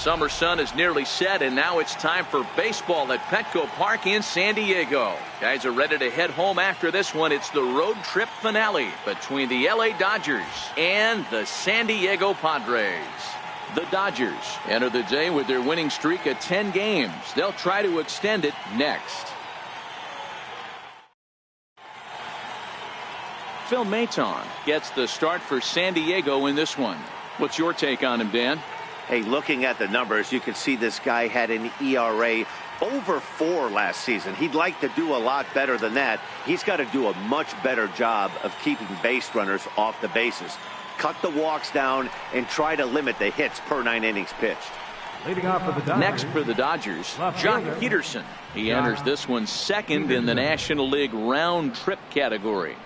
summer sun is nearly set, and now it's time for baseball at Petco Park in San Diego. Guys are ready to head home after this one. It's the road trip finale between the LA Dodgers and the San Diego Padres. The Dodgers enter the day with their winning streak at 10 games. They'll try to extend it next. Phil Maton gets the start for San Diego in this one. What's your take on him, Dan? Hey, looking at the numbers, you can see this guy had an ERA over 4 last season. He'd like to do a lot better than that. He's got to do a much better job of keeping base runners off the bases. Cut the walks down and try to limit the hits per 9 innings pitched. Leading off for the Dodgers. Next for the Dodgers, Jock Peterson. He enters this one second in the National League round trip category.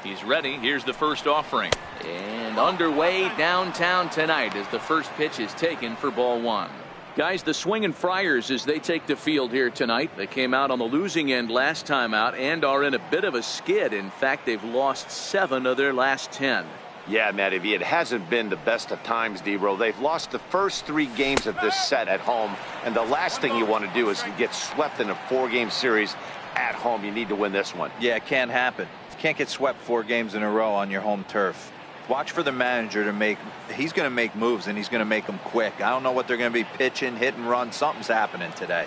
He's ready. Here's the first offering. And underway downtown tonight as the first pitch is taken for ball 1. Guys, the Swingin' Friars as they take the field here tonight. They came out on the losing end last time out and are in a bit of a skid. In fact, they've lost 7 of their last 10. Yeah, Matty V, it hasn't been the best of times, D-Row. They've lost the first 3 games of this set at home, and the last thing you want to do is to get swept in a 4-game series at home. You need to win this one. Yeah, it can't happen. Can't get swept 4 games in a row on your home turf. Watch for the manager to make. He's going to make moves, and he's going to make them quick. I don't know what they're going to be pitching, hit and run. Something's happening today.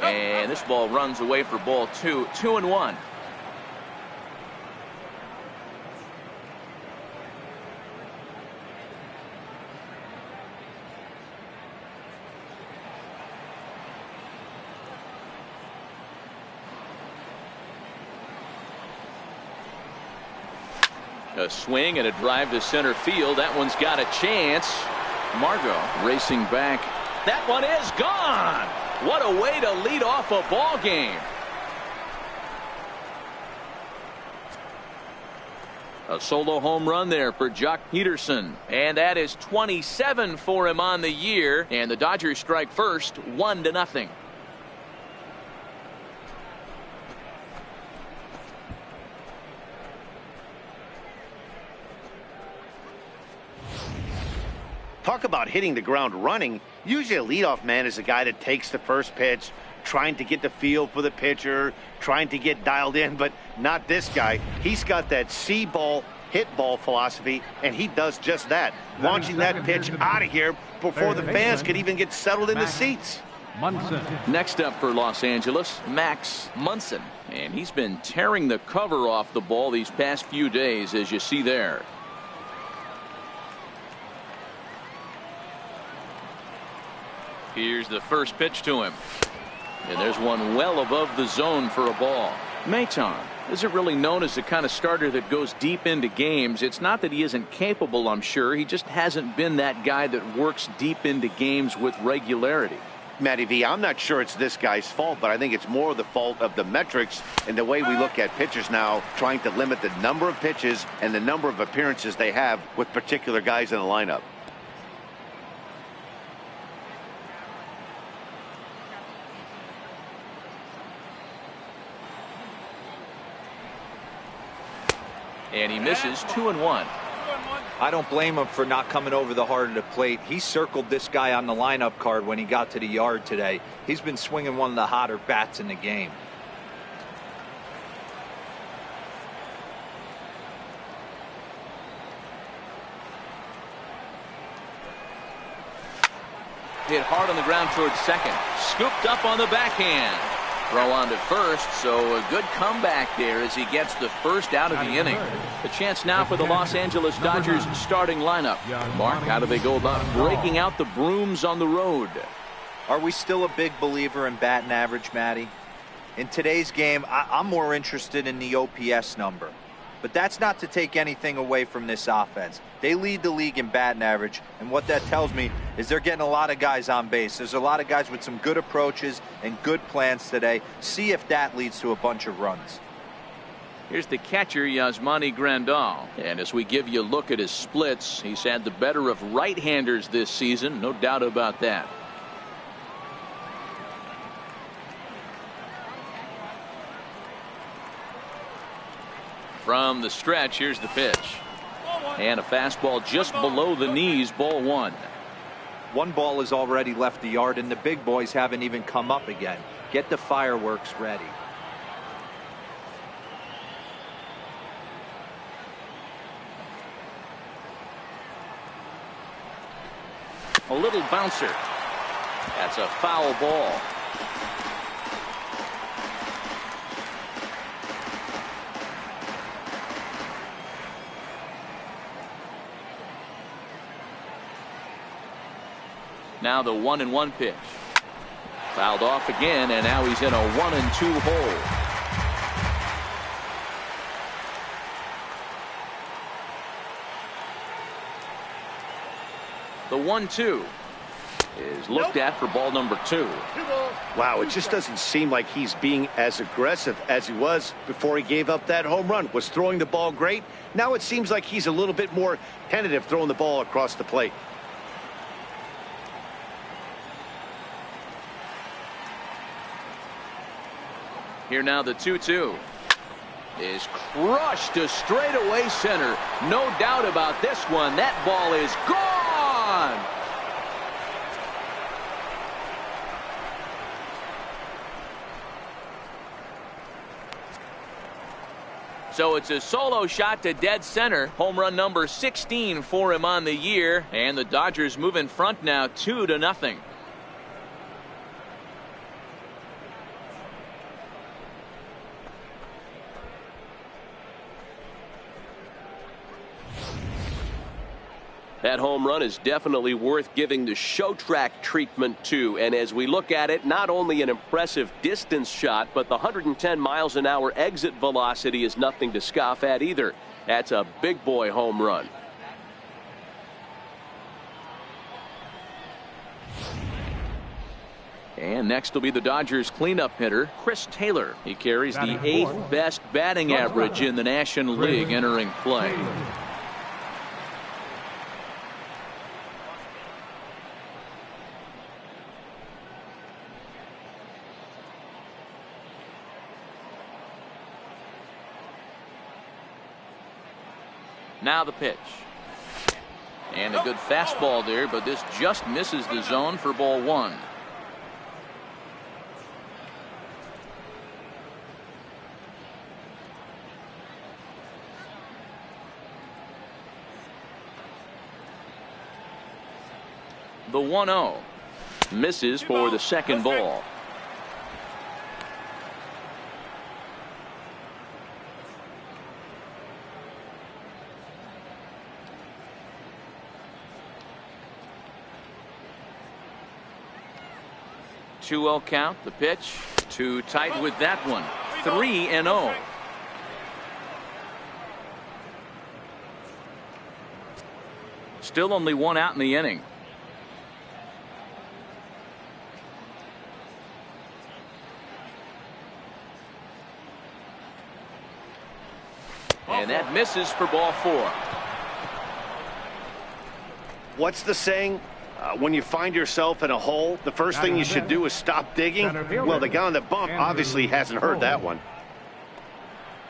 And this ball runs away for ball 2. 2-1. A swing and a drive to center field. That one's got a chance. Margot racing back. That one is gone. What a way to lead off a ball game. A solo home run there for Jock Peterson. And that is 27 for him on the year. And the Dodgers strike first, 1-0. Talk about hitting the ground running. Usually a leadoff man is a guy that takes the first pitch, trying to get the feel for the pitcher, trying to get dialed in, but not this guy. He's got that see ball, hit ball philosophy, and he does just that. Launching that pitch out of here before the fans could even get settled in the seats. Munson. Next up for Los Angeles, Max Munson. And he's been tearing the cover off the ball these past few days, as you see there. Here's the first pitch to him. And there's one well above the zone for a ball. Maton isn't really known as the kind of starter that goes deep into games. It's not that he isn't capable, I'm sure. He just hasn't been that guy that works deep into games with regularity. Matty V, I'm not sure it's this guy's fault, but I think it's more the fault of the metrics and the way we look at pitchers now, trying to limit the number of pitches and the number of appearances they have with particular guys in the lineup. And he misses. 2-1. I don't blame him for not coming over the heart of the plate. He circled this guy on the lineup card when he got to the yard today. He's been swinging one of the hotter bats in the game. Hit hard on the ground towards second. Scooped up on the backhand. Throw on to first, so a good comeback there as he gets the first out of the inning. The chance now for the Los Angeles Dodgers starting lineup. Mark, how do they go about breaking out the brooms on the road? Are we still a big believer in batting average, Matty? In today's game, I'm more interested in the OPS number. But that's not to take anything away from this offense. They lead the league in batting average, and what that tells me is they're getting a lot of guys on base. There's a lot of guys with some good approaches and good plans today. See if that leads to a bunch of runs. Here's the catcher, Yasmani Grandal. And as we give you a look at his splits, he's had the better of right-handers this season, no doubt about that. From the stretch, here's the pitch. And a fastball just below the knees, ball one. One ball has already left the yard, and the big boys haven't even come up again. Get the fireworks ready. A little bouncer. That's a foul ball. Now the 1-1 pitch. Fouled off again, and now he's in a 1-2 hole. The 1-2 is looked at for ball number 2. Wow, it just doesn't seem like he's being as aggressive as he was before he gave up that home run. Was throwing the ball great. Now it seems like he's a little bit more tentative throwing the ball across the plate. Here now the 2-2 is crushed to straightaway center. No doubt about this one. That ball is gone. So it's a solo shot to dead center. Home run number 16 for him on the year. And the Dodgers move in front now 2-0. That home run is definitely worth giving the show track treatment to. And as we look at it, not only an impressive distance shot, but the 110 miles an hour exit velocity is nothing to scoff at either. That's a big boy home run. And next will be the Dodgers cleanup hitter, Chris Taylor. He carries the 8th best batting average in the National League entering play. Now the pitch. And a good fastball there, but this just misses the zone for ball one. The 1-0 misses for the second ball. Two-0 count. The pitch too tight with that one. 3-0. Still only one out in the inning. And that misses for ball four. What's the saying? When you find yourself in a hole, the first thing you should do is stop digging. Well, the guy on the bump obviously hasn't heard that one.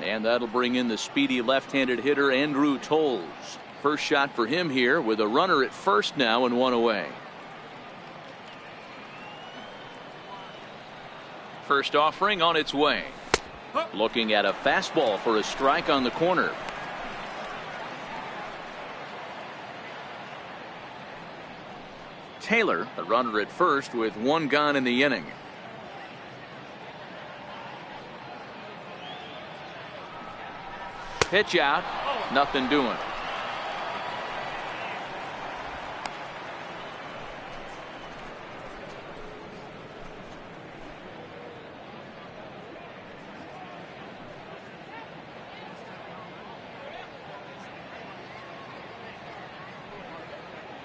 And that'll bring in the speedy left-handed hitter Andrew Toles. First shot for him here with a runner at first now and one away. First offering on its way. Looking at a fastball for a strike on the corner. Taylor, a runner at first with one gone in the inning. Pitch out, nothing doing.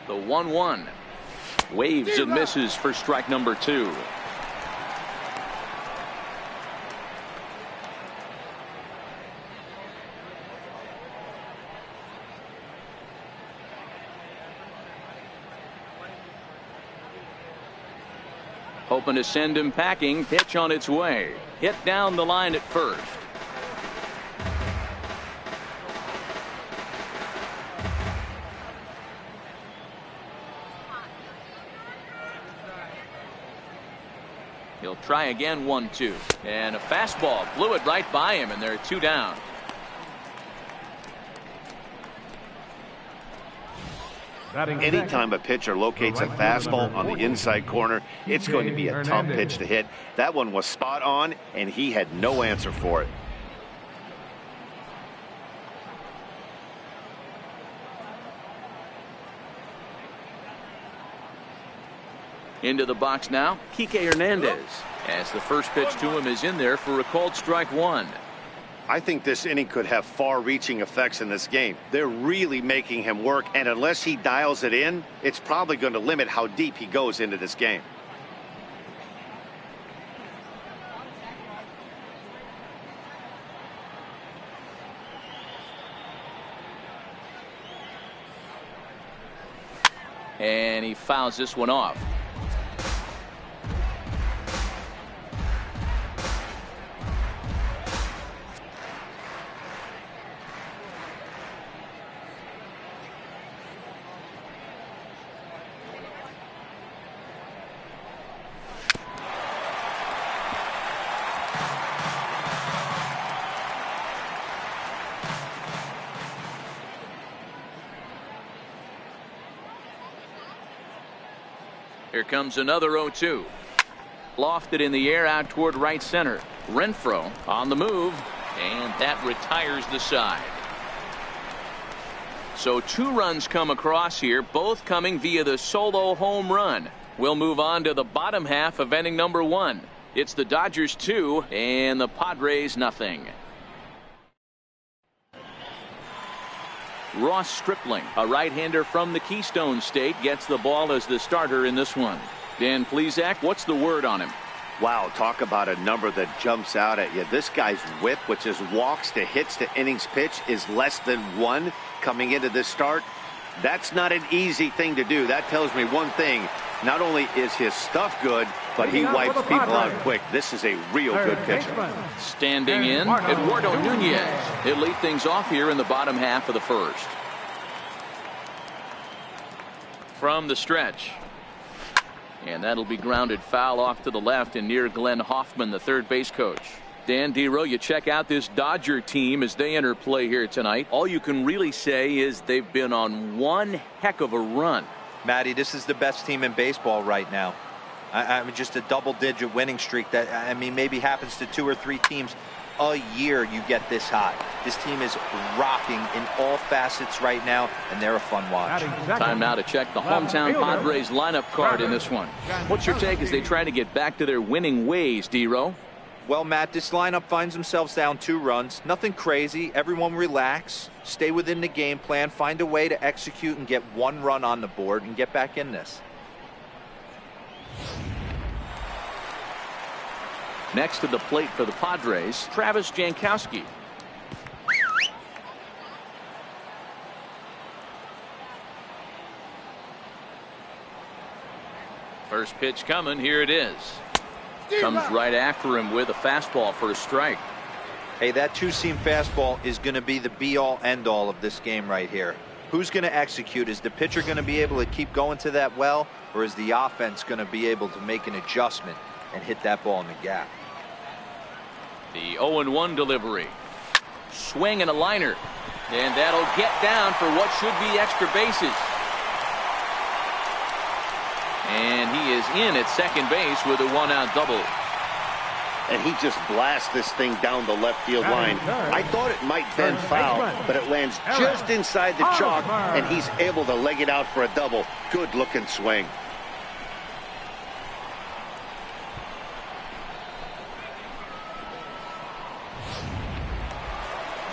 The 1-1. Waves and misses for strike number two. Hoping to send him packing. Pitch on its way. Hit down the line at first. He'll try again, 1-2. And a fastball blew it right by him, and they're 2 down. Anytime a pitcher locates a fastball on the inside corner, it's going to be a tough pitch to hit. That one was spot on, and he had no answer for it. Into the box now, Kike Hernandez, as the first pitch to him is in there for a called strike 1. I think this inning could have far-reaching effects in this game. They're really making him work, and unless he dials it in, it's probably going to limit how deep he goes into this game. And he fouls this one off. Here comes another 0-2. Lofted in the air out toward right center. Renfroe on the move, and that retires the side. So 2 runs come across here, both coming via the solo home run. We'll move on to the bottom half of inning number 1. It's the Dodgers 2 and the Padres nothing. Ross Stripling, a right-hander from the Keystone State, gets the ball as the starter in this one. Dan Plesac, what's the word on him? Wow, talk about a number that jumps out at you. This guy's whip, which is walks to hits to innings pitch, is less than 1 coming into this start. That's not an easy thing to do. That tells me one thing. Not only is his stuff good, but he wipes people out quick. This is a real good pitcher. Standing in, Eduardo Nunez. He'll lead things off here in the bottom half of the first. From the stretch. And that'll be grounded foul off to the left and near Glenn Hoffman, the third base coach. Dan Dero, you check out this Dodger team as they enter play here tonight. All you can really say is they've been on one heck of a run. Matty, this is the best team in baseball right now. I mean, just a double-digit winning streak that, I mean, maybe happens to 2 or 3 teams a year you get this hot. This team is rocking in all facets right now, and they're a fun watch. Time now to check the hometown Padres lineup card in this one. What's your take as they try to get back to their winning ways, Dero? Well, Matt, this lineup finds themselves down 2 runs. Nothing crazy. Everyone relax. Stay within the game plan. Find a way to execute and get 1 run on the board and get back in this. Next to the plate for the Padres, Travis Jankowski. First pitch coming. Here it is. Comes right after him with a fastball for a strike. Hey, that 2-seam fastball is going to be the be-all, end-all of this game right here. Who's going to execute? Is the pitcher going to be able to keep going to that well, or is the offense going to be able to make an adjustment and hit that ball in the gap? The 0-1 delivery. Swing and a liner. And that'll get down for what should be extra bases. And he is in at second base with a 1-out double. And he just blasts this thing down the left field line. I thought it might bend foul, but it lands just inside the chalk, and he's able to leg it out for a double. Good looking swing.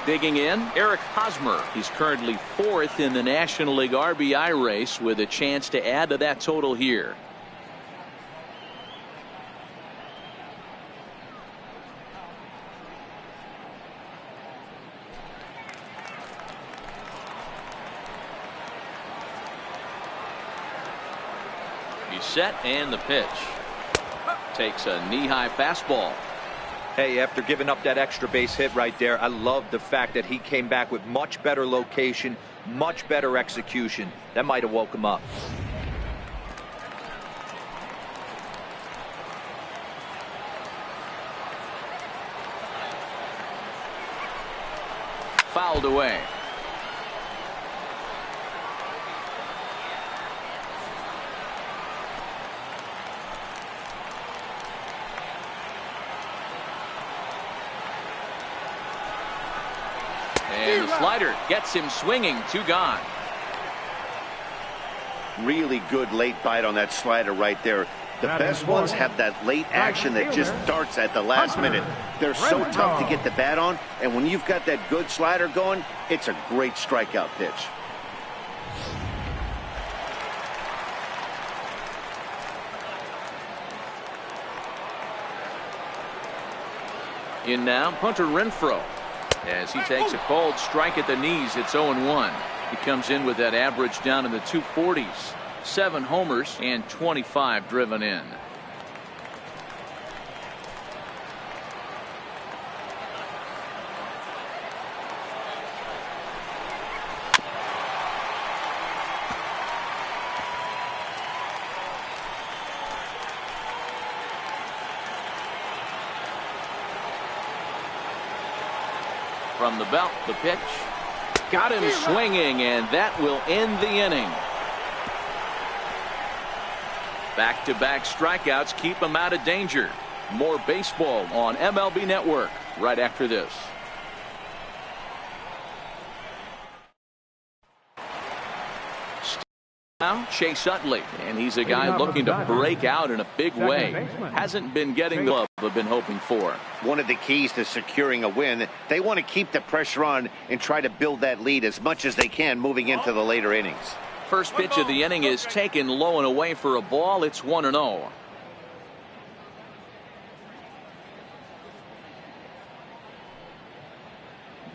Digging in, Eric Hosmer. He's currently 4th in the National League RBI race with a chance to add to that total here. He's set and the pitch. Takes a knee-high fastball. Hey, after giving up that extra base hit right there, I love the fact that he came back with much better location, much better execution. That might have woke him up. fouled away. And the slider gets him swinging. 2 gone. Really good late bite on that slider right there. The best ones have that late action that just darts at the last minute. They're so tough to get the bat on, and when you've got that good slider going, it's a great strikeout pitch. In now, punter Renfroe. As he takes a cold strike at the knees, it's 0-1. He comes in with that average down in the 240s. 7 homers and 25 driven in. From the belt, the pitch. Got him swinging, and that will end the inning. Back-to-back strikeouts keep him out of danger. More baseball on MLB Network right after this. Now, Chase Utley, and he's a guy looking to break out in a big way. Hasn't been getting the love they've been hoping for. One of the keys to securing a win, they want to keep the pressure on and try to build that lead as much as they can moving into the later innings. First pitch of the inning is taken low and away for a ball. It's 1-0.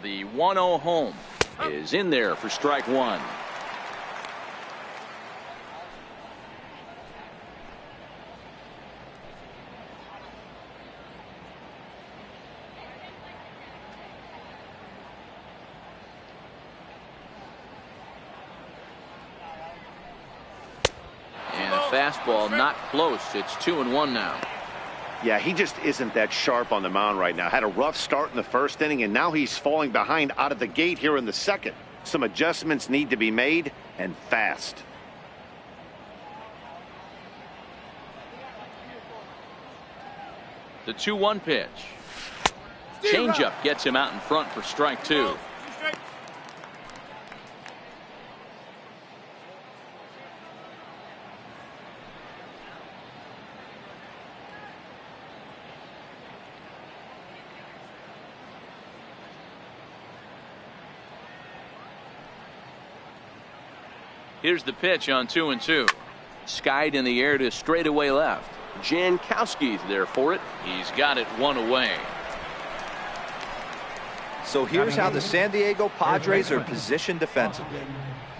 The 1-0 home is in there for strike 1. Fastball not close. It's 2-1 now. Yeah, he just isn't that sharp on the mound right now. Had a rough start in the first inning, and now he's falling behind out of the gate here in the second. Some adjustments need to be made, and fast. The 2-1 pitch. Changeup gets him out in front for strike 2. Here's the pitch on 2-2. Skied in the air to straightaway left. Jankowski's there for it. He's got it 1 away. So here's how the San Diego Padres are positioned defensively.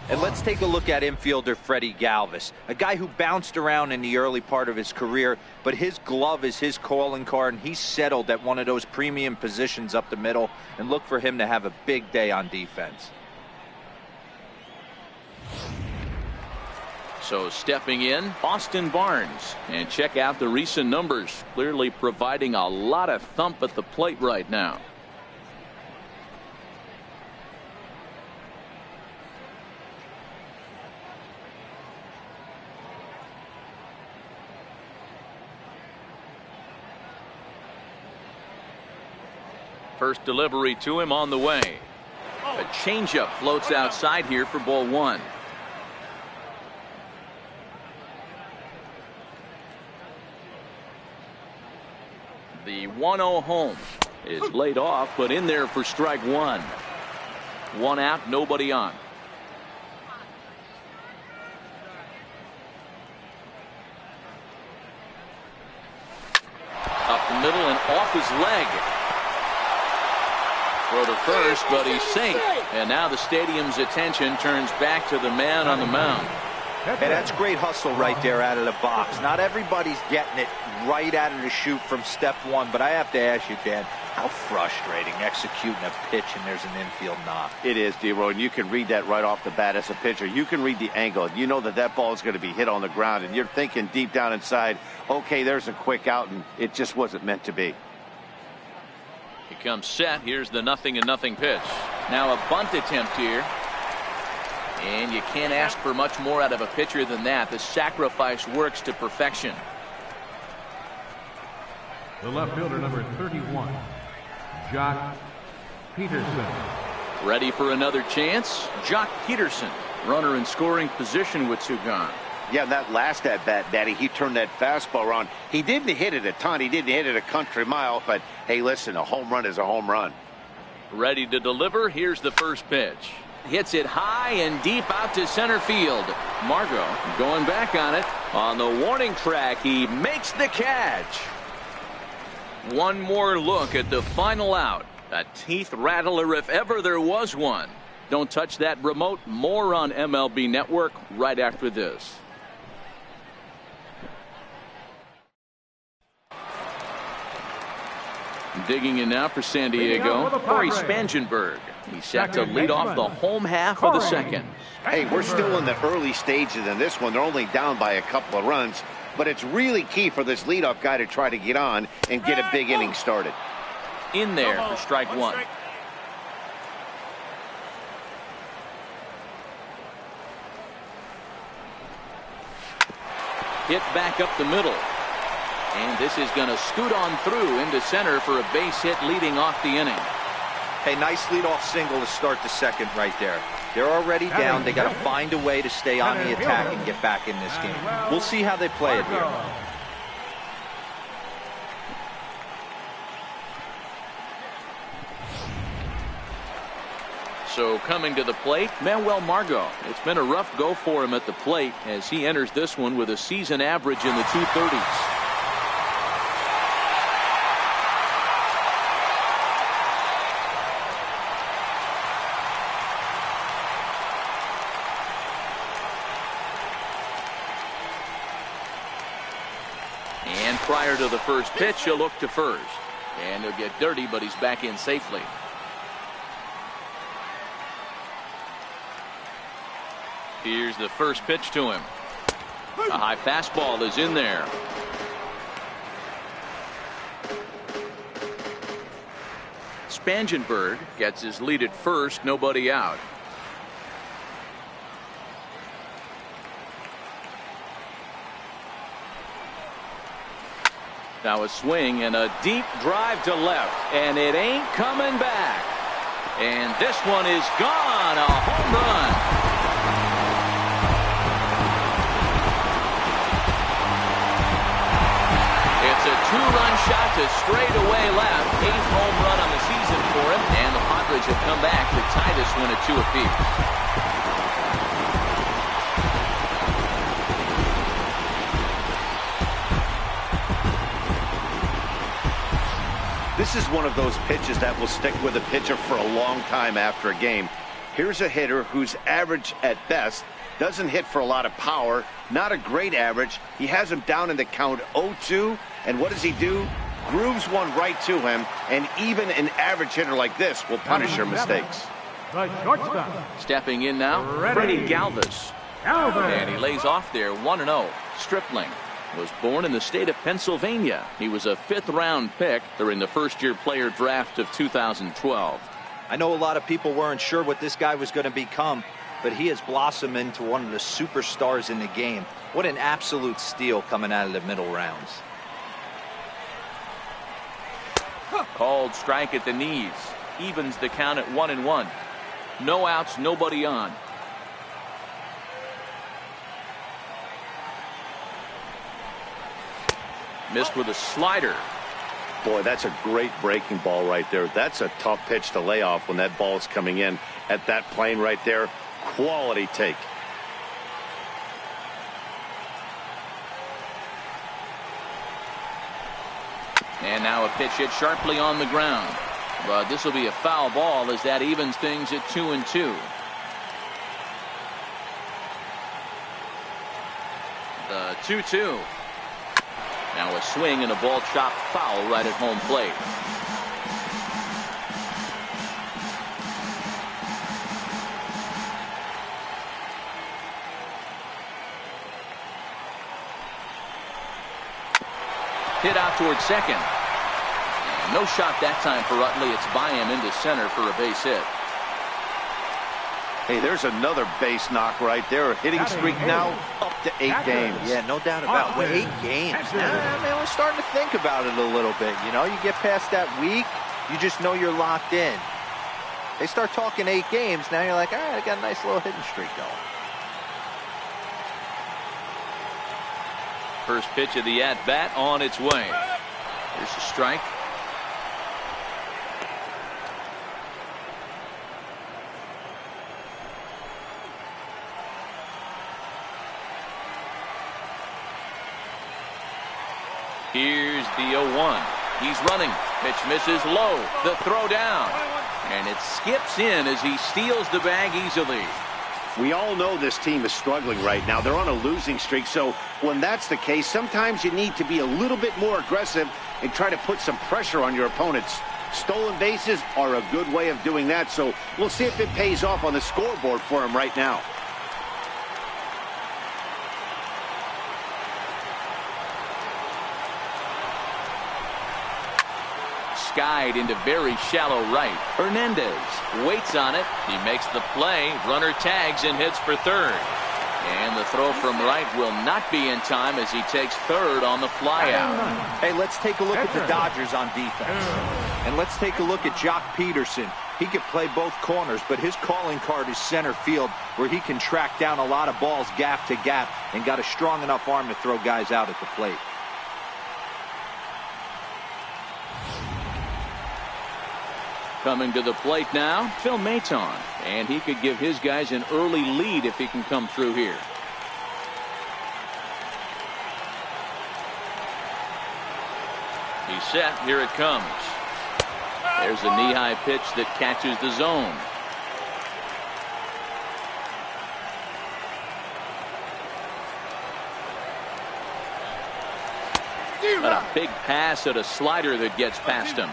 And let's take a look at infielder Freddie Galvis, a guy who bounced around in the early part of his career, but his glove is his calling card, and he's settled at one of those premium positions up the middle, and look for him to have a big day on defense. So stepping in, Austin Barnes. And check out the recent numbers. Clearly providing a lot of thump at the plate right now. First delivery to him on the way. A changeup floats outside here for ball 1. The 1-0 home is laid off, but in there for strike 1. 1 out, nobody on. Up the middle and off his leg. Throw to first, but he's safe. And now the stadium's attention turns back to the man on the mound. Hey, that's great hustle right there out of the box. Not everybody's getting it right out of the chute from step 1, but I have to ask you, Dan, how frustrating executing a pitch and there's an infield knock. It is, D-Roy, and you can read that right off the bat as a pitcher. You can read the angle. You know that that ball is going to be hit on the ground, and you're thinking deep down inside, okay, there's a quick out, and it just wasn't meant to be. He comes set. Here's the 0-0 pitch. Now a bunt attempt here. And you can't ask for much more out of a pitcher than that. The sacrifice works to perfection. The left fielder, number 31, Jock Peterson. Ready for another chance? Jock Peterson, runner in scoring position with two gone. Yeah, that last at-bat, Daddy, he turned that fastball around. He didn't hit it a ton. He didn't hit it a country mile. But, hey, listen, a home run is a home run. Ready to deliver. Here's the first pitch. Hits it high and deep out to center field. Margot going back on it. On the warning track, he makes the catch. One more look at the final out. A teeth rattler if ever there was one. Don't touch that remote. More on MLB Network right after this. Digging in now for San Diego, Corey Spangenberg. He's set to lead off the home half of the second. Hey, we're still in the early stages in this one. They're only down by a couple of runs. But it's really key for this leadoff guy to try to get on and get a big inning started. In there for strike one. Hit back up the middle. And this is going to scoot on through into center for a base hit leading off the inning. Hey, nice leadoff single to start the second right there. They're already down. They got to find a way to stay on the attack and get back in this game. We'll see how they play it here. So coming to the plate, Manuel Margot. It's been a rough go for him at the plate as he enters this one with a season average in the 230s. And prior to the first pitch, he'll look to first. And he'll get dirty, but he's back in safely. Here's the first pitch to him. A high fastball is in there. Spangenberg gets his lead at first, nobody out. Now a swing and a deep drive to left, and it ain't coming back. And this one is gone, a home run. It's a two-run shot to straightaway left. 8th home run on the season for him, and the Padres have come back to tie this one at 2 apiece. This is one of those pitches that will stick with a pitcher for a long time after a game. Here's a hitter who's average at best, doesn't hit for a lot of power, not a great average. He has him down in the count 0-2, and what does he do? Grooves one right to him, and even an average hitter like this will punish your mistakes. The shortstop. Stepping in now, Freddie Galvis. And he lays off there 1-0. Stripling was born in the state of Pennsylvania. He was a 5th-round pick during the first-year player draft of 2012. I know a lot of people weren't sure what this guy was going to become, but he has blossomed into one of the superstars in the game. What an absolute steal coming out of the middle rounds. Called strike at the knees. Evens the count at 1-1. No outs, nobody on. Missed with a slider. Boy, that's a great breaking ball right there. That's a tough pitch to lay off when that ball is coming in at that plane right there. Quality take. And now a pitch hit sharply on the ground. But this will be a foul ball as that evens things at 2-2. The 2-2. Now a swing and a ball chopped foul right at home plate. Hit out towards second. And no shot that time for Utley. It's by him into center for a base hit. Hey, there's another base knock right there. A hitting streak now up to 8 games. Yeah, no doubt about it. Well, 8 games. I mean, we're starting to think about it a little bit. You know, you get past that week, you just know you're locked in. They start talking 8 games, now you're like, all right, I got a nice little hitting streak going. First pitch of the at-bat on its way. Here's a strike. Here's the 0-1. He's running. Pitch misses low. The throw down. And it skips in as he steals the bag easily. We all know this team is struggling right now. They're on a losing streak, so when that's the case, sometimes you need to be a little bit more aggressive and try to put some pressure on your opponents. Stolen bases are a good way of doing that, so we'll see if it pays off on the scoreboard for him right now. Skied into very shallow right. Hernandez waits on it. He makes the play. Runner tags and hits for third. And the throw from right will not be in time as he takes third on the flyout. Hey, let's take a look at the Dodgers on defense. And let's take a look at Jock Peterson. He can play both corners, but his calling card is center field, where he can track down a lot of balls gap to gap and got a strong enough arm to throw guys out at the plate. Coming to the plate now, Phil Maton. And he could give his guys an early lead if he can come through here. He's set. Here it comes. There's a knee-high pitch that catches the zone. But a big pass at a slider that gets past him.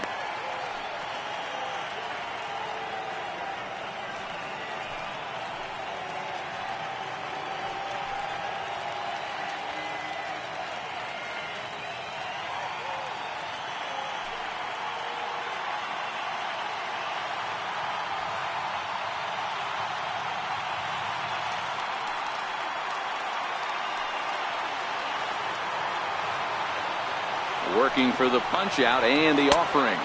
Working for the punch out and the offering.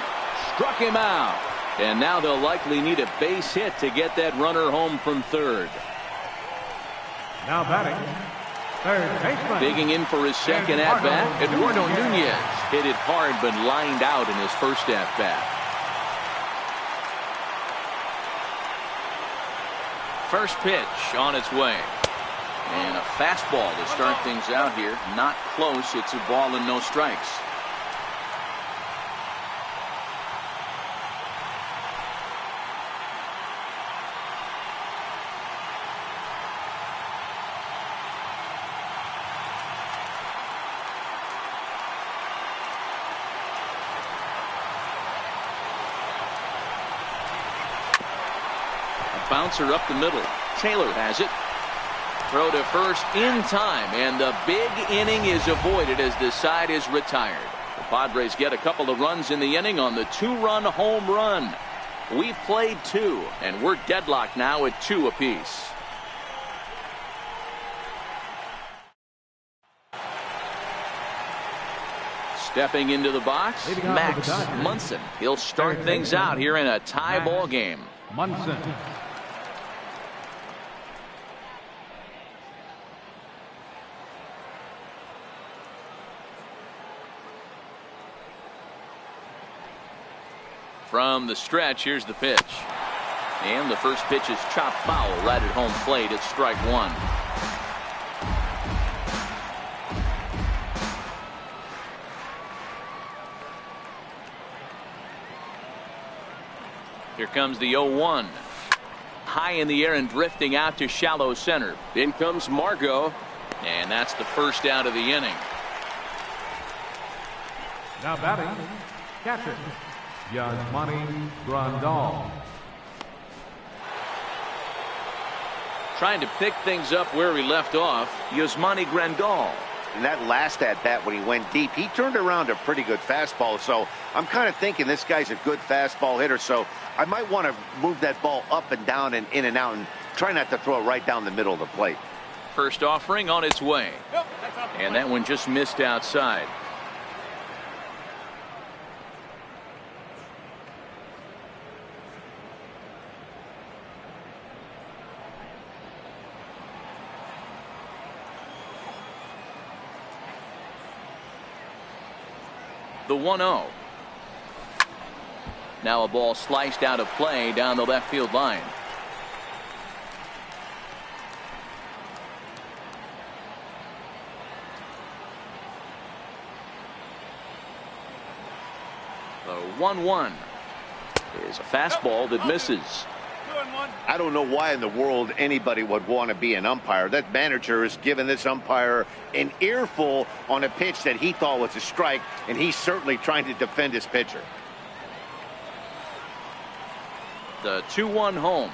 Struck him out. And now they'll likely need a base hit to get that runner home from third. Now batting, third baseman. Digging in for his second at-bat, Eduardo Nunez. Hit it hard but lined out in his first at-bat. First pitch on its way. And a fastball to start things out here. Not close. It's a ball and no strikes. Bouncer up the middle. Taylor has it. Throw to first in time, and the big inning is avoided as the side is retired. The Padres get a couple of runs in the inning on the 2-run home run. We've played 2, and we're deadlocked now at 2 apiece. Stepping into the box, Max Munson. He'll start things out here in a tie ball game. Munson. From the stretch, here's the pitch. And the first pitch is chopped foul right at home plate. It's strike 1. Here comes the 0-1. High in the air and drifting out to shallow center. In comes Margot. And that's the first out of the inning. Now batting, catcher, Yasmani Grandal. Trying to pick things up where we left off, Yasmani Grandal. In that last at-bat when he went deep, he turned around a pretty good fastball. So I'm kind of thinking this guy's a good fastball hitter. So I might want to move that ball up and down and in and out and Try not to throw it right down the middle of the plate. First offering on its way. And that one just missed outside. The 1-0. Now a ball sliced out of play down the left field line. The 1-1 is a fastball that misses. I don't know why in the world anybody would want to be an umpire. That manager has given this umpire an earful on a pitch that he thought was a strike, and he's certainly trying to defend his pitcher. The 2-1 home.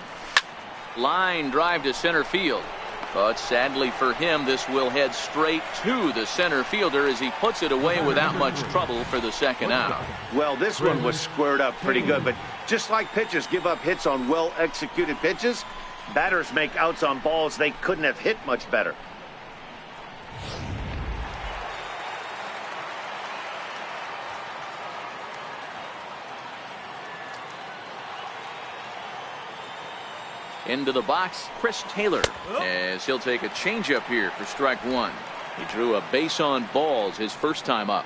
Line drive to center field. But sadly for him, this will head straight to the center fielder as he puts it away without much trouble for the second out. Well, this one was squared up pretty good, but just like pitchers give up hits on well-executed pitches, batters make outs on balls they couldn't have hit much better. Into the box, Chris Taylor, as he'll take a changeup here for strike one. He drew a base on balls his first time up.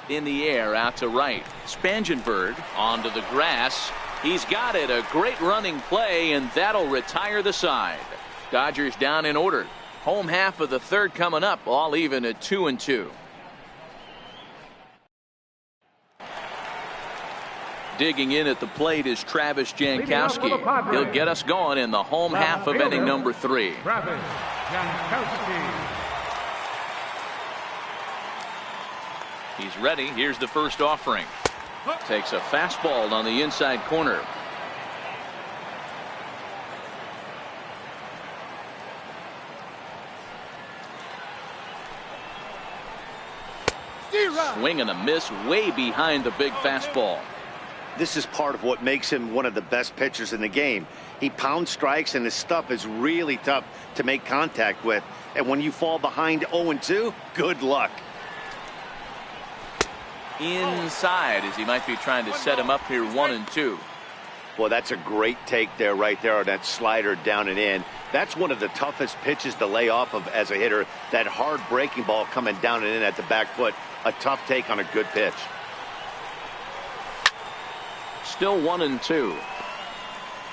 In the air out to right. Spangenberg onto the grass. He's got it. A great running play, and that'll retire the side. Dodgers down in order. Home half of the third coming up, all even at 2-2. Digging in at the plate is Travis Jankowski. He'll get us going in the home half of inning number 3. Travis Jankowski. He's ready. Here's the first offering. Takes a fastball on the inside corner. Swing and a miss way behind the big fastball. This is part of what makes him one of the best pitchers in the game. He pounds strikes, and his stuff is really tough to make contact with. And when you fall behind 0-2, good luck. Inside, as he might be trying to set him up here 1-2. Well, that's a great take there, right there on that slider down and in. That's one of the toughest pitches to lay off of as a hitter. That hard breaking ball coming down and in at the back foot. A tough take on a good pitch. Still 1-2.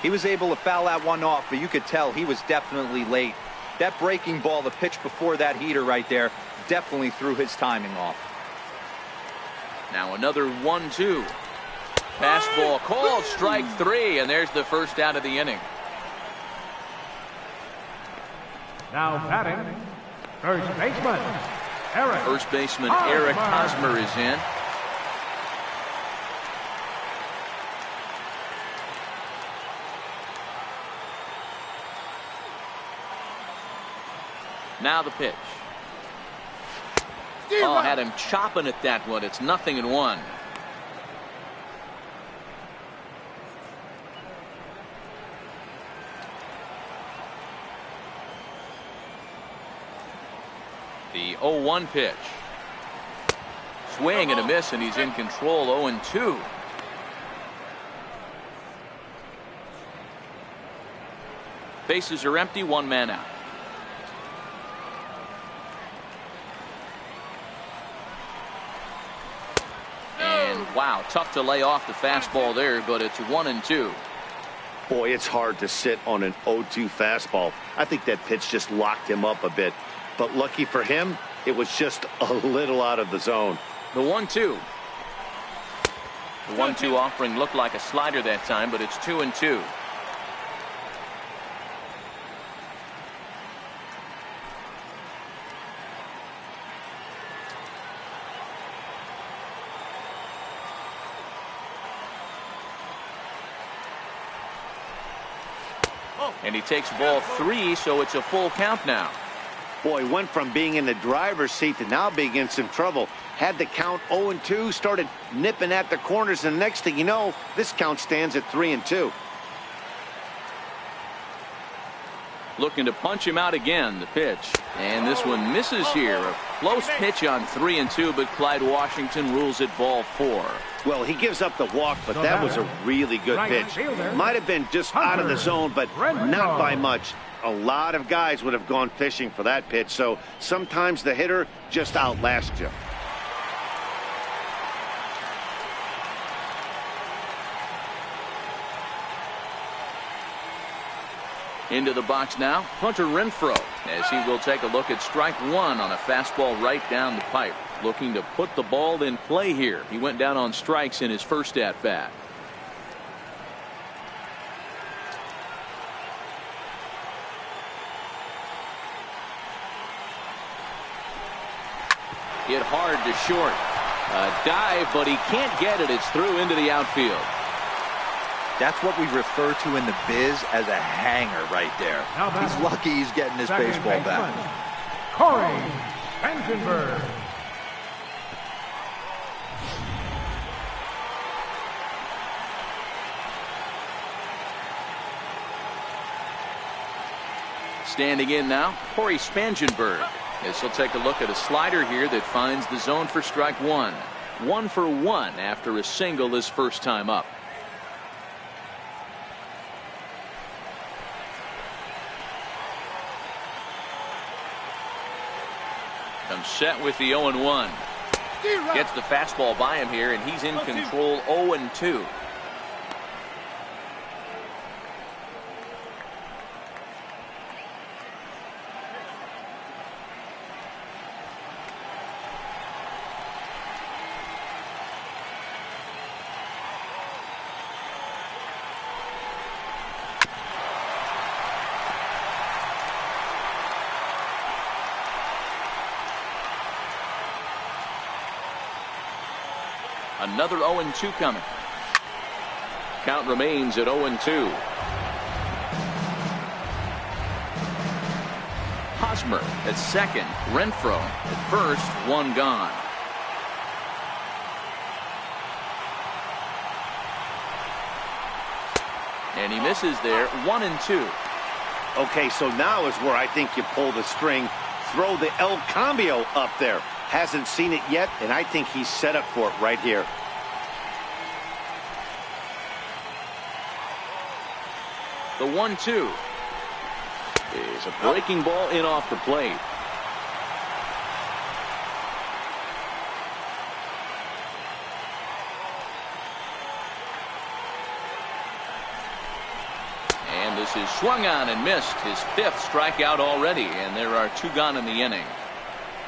He was able to foul that one off, but you could tell he was definitely late. That breaking ball, the pitch before that heater right there, definitely threw his timing off. Now another 1-2. Fastball called, strike 3, and there's the first out of the inning. Now batting, first baseman, Eric. First baseman Eric Hosmer is in. Now the pitch. Oh, had him chopping at that one. It's 0-1. The 0-1 pitch. Swing and a miss, and he's in control. 0-2. Bases are empty, one man out. Wow, tough to lay off the fastball there, but it's 1-2. Boy, it's hard to sit on an 0-2 fastball. I think that pitch just locked him up a bit. But lucky for him, it was just a little out of the zone. The 1-2. The 1-2 offering looked like a slider that time, but it's 2-2. And he takes ball 3, so it's a full count now. Boy, went from being in the driver's seat to now being in some trouble. Had the count 0-2, started nipping at the corners, and the next thing you know, this count stands at 3-2. Looking to punch him out again, the pitch. And this one misses here. A close pitch on 3-2, but Clyde Washington rules it ball 4. Well, he gives up the walk, but that was a really good pitch. Might have been just out of the zone, but not by much. A lot of guys would have gone fishing for that pitch, so sometimes the hitter just outlasts you. Into the box now, Hunter Renfroe, as he will take a look at strike 1 on a fastball right down the pipe. Looking to put the ball in play here. He went down on strikes in his first at-bat. Hit hard to short. A dive, but he can't get it. It's through into the outfield. That's what we refer to in the biz as a hanger right there. He's lucky he's getting his baseball back. Corey Spangenberg. Standing in now, Corey Spangenberg. As he'll take a look at a slider here that finds the zone for strike 1. 1 for 1 after a single his first time up. Comes set with the 0-1. Gets the fastball by him here, and he's in control. 0-2. Another 0-2 coming. Count remains at 0-2. Hosmer at second. Renfroe at first. 1 gone. And he misses there. 1-2. Okay, so now is where I think you pull the string. Throw the El Cambio up there. Hasn't seen it yet, and I think he's set up for it right here. The 1-2 is a breaking ball in off the plate. And this is swung on and missed. His 5th strikeout already, and there are 2 gone in the inning.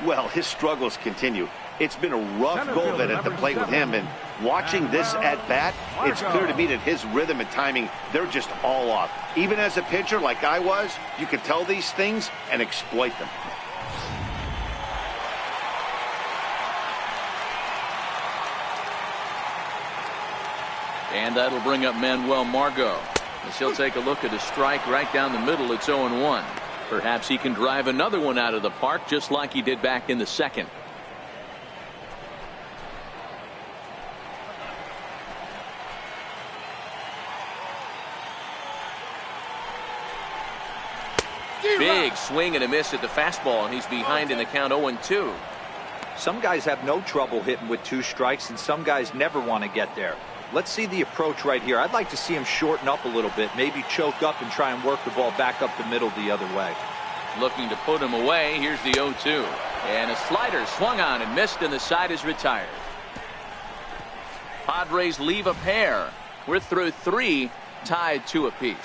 Well, his struggles continue. It's been a rough go of it at the plate with him, and watching this at-bat, it's clear to me that his rhythm and timing, they're just all off. Even as a pitcher like I was, you can tell these things and exploit them. And that'll bring up Manuel Margot, as he'll take a look at a strike right down the middle. It's 0-1. Perhaps he can drive another one out of the park just like he did back in the second. Big swing and a miss at the fastball, and he's behind in the count. 0-2. Some guys have no trouble hitting with 2 strikes, and some guys never want to get there. Let's see the approach right here. I'd like to see him shorten up a little bit, maybe choke up and try and work the ball back up the middle the other way. Looking to put him away. Here's the 0-2. And a slider swung on and missed, and the side is retired. Padres leave a pair. We're through 3, tied 2 apiece.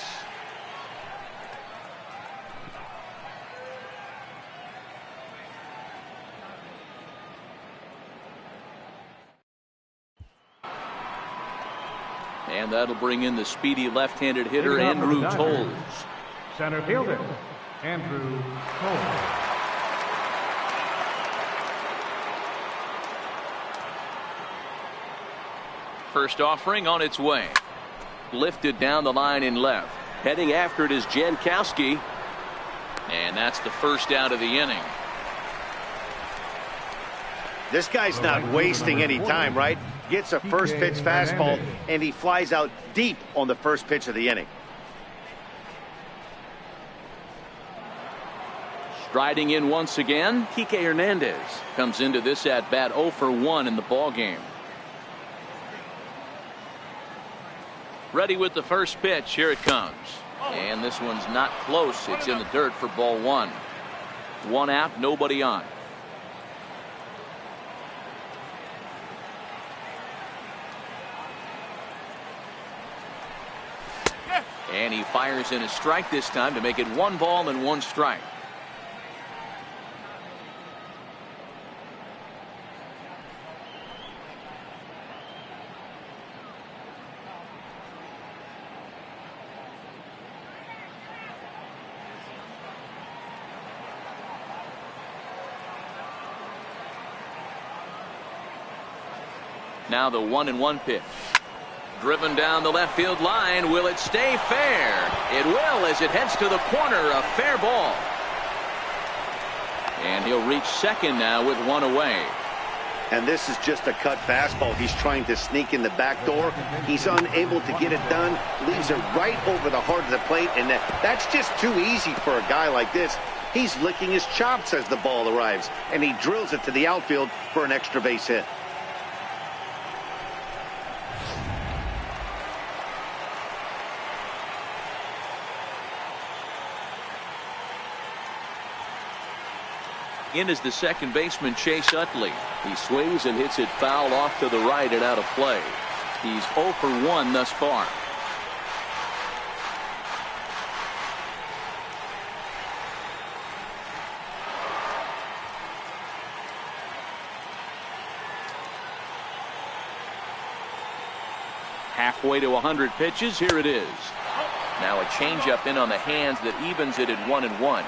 And that'll bring in the speedy left-handed hitter Andrew Toles. Center fielder Andrew Toles. First offering on its way. Lifted down the line in left. Heading after it is Jankowski. And that's the first out of the inning. This guy's not wasting any time, right? Gets a first pitch fastball, and he flies out deep on the first pitch of the inning. Striding in once again, Kike Hernandez comes into this at bat 0 for 1 in the ball game. Ready with the first pitch. Here it comes. And this one's not close. It's in the dirt for ball 1. 1 out, nobody on. And he fires in a strike this time to make it 1 ball and 1 strike. Now the 1-1 pitch. Driven down the left field line. Will it stay fair? It will, as it heads to the corner. A fair ball. And he'll reach second now with 1 away. And this is just a cut fastball. He's trying to sneak in the back door. He's unable to get it done. Leaves it right over the heart of the plate. And that's just too easy for a guy like this. He's licking his chops as the ball arrives. And he drills it to the outfield for an extra base hit. In is the second baseman, Chase Utley. He swings and hits it foul off to the right and out of play. He's 0 for 1 thus far. Halfway to 100 pitches. Here it is. Now a changeup in on the hands that evens it at 1-1.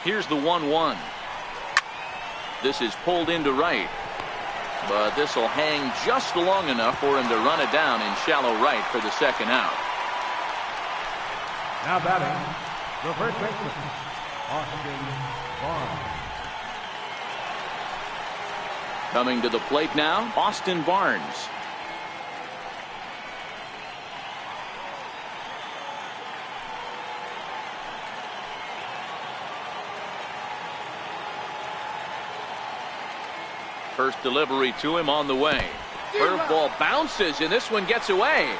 Here's the 1-1. This is pulled into right. But this will hang just long enough for him to run it down in shallow right for the second out. Now batting, the first baseman, Austin Barnes. Coming to the plate now, Austin Barnes. First delivery to him on the way. Curveball bounces, and this one gets away.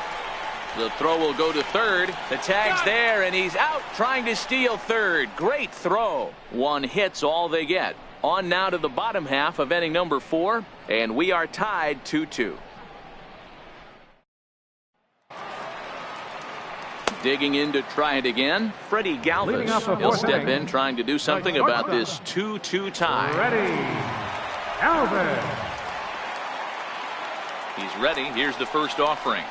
The throw will go to third. The tag's there, and he's out trying to steal third. Great throw. 1 hit's all they get. On now to the bottom half of inning number 4, and we are tied 2-2. Digging in to try it again, Freddie Galvis. He'll step in trying to do something about this 2-2 tie. Ready. Galvis. He's ready. Here's the first offering.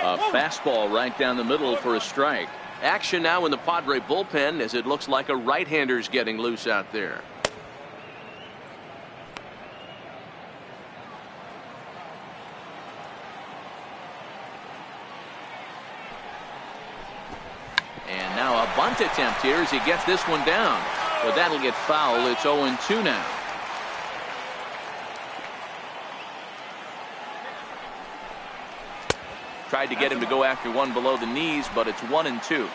A fastball right down the middle for a strike. Action now in the Padre bullpen as it looks like a right-hander's getting loose out there. And now a bunt attempt here as he gets this one down. But that'll get foul. It's 0-2 now. Tried to get him to go after one below the knees, but it's 1-2.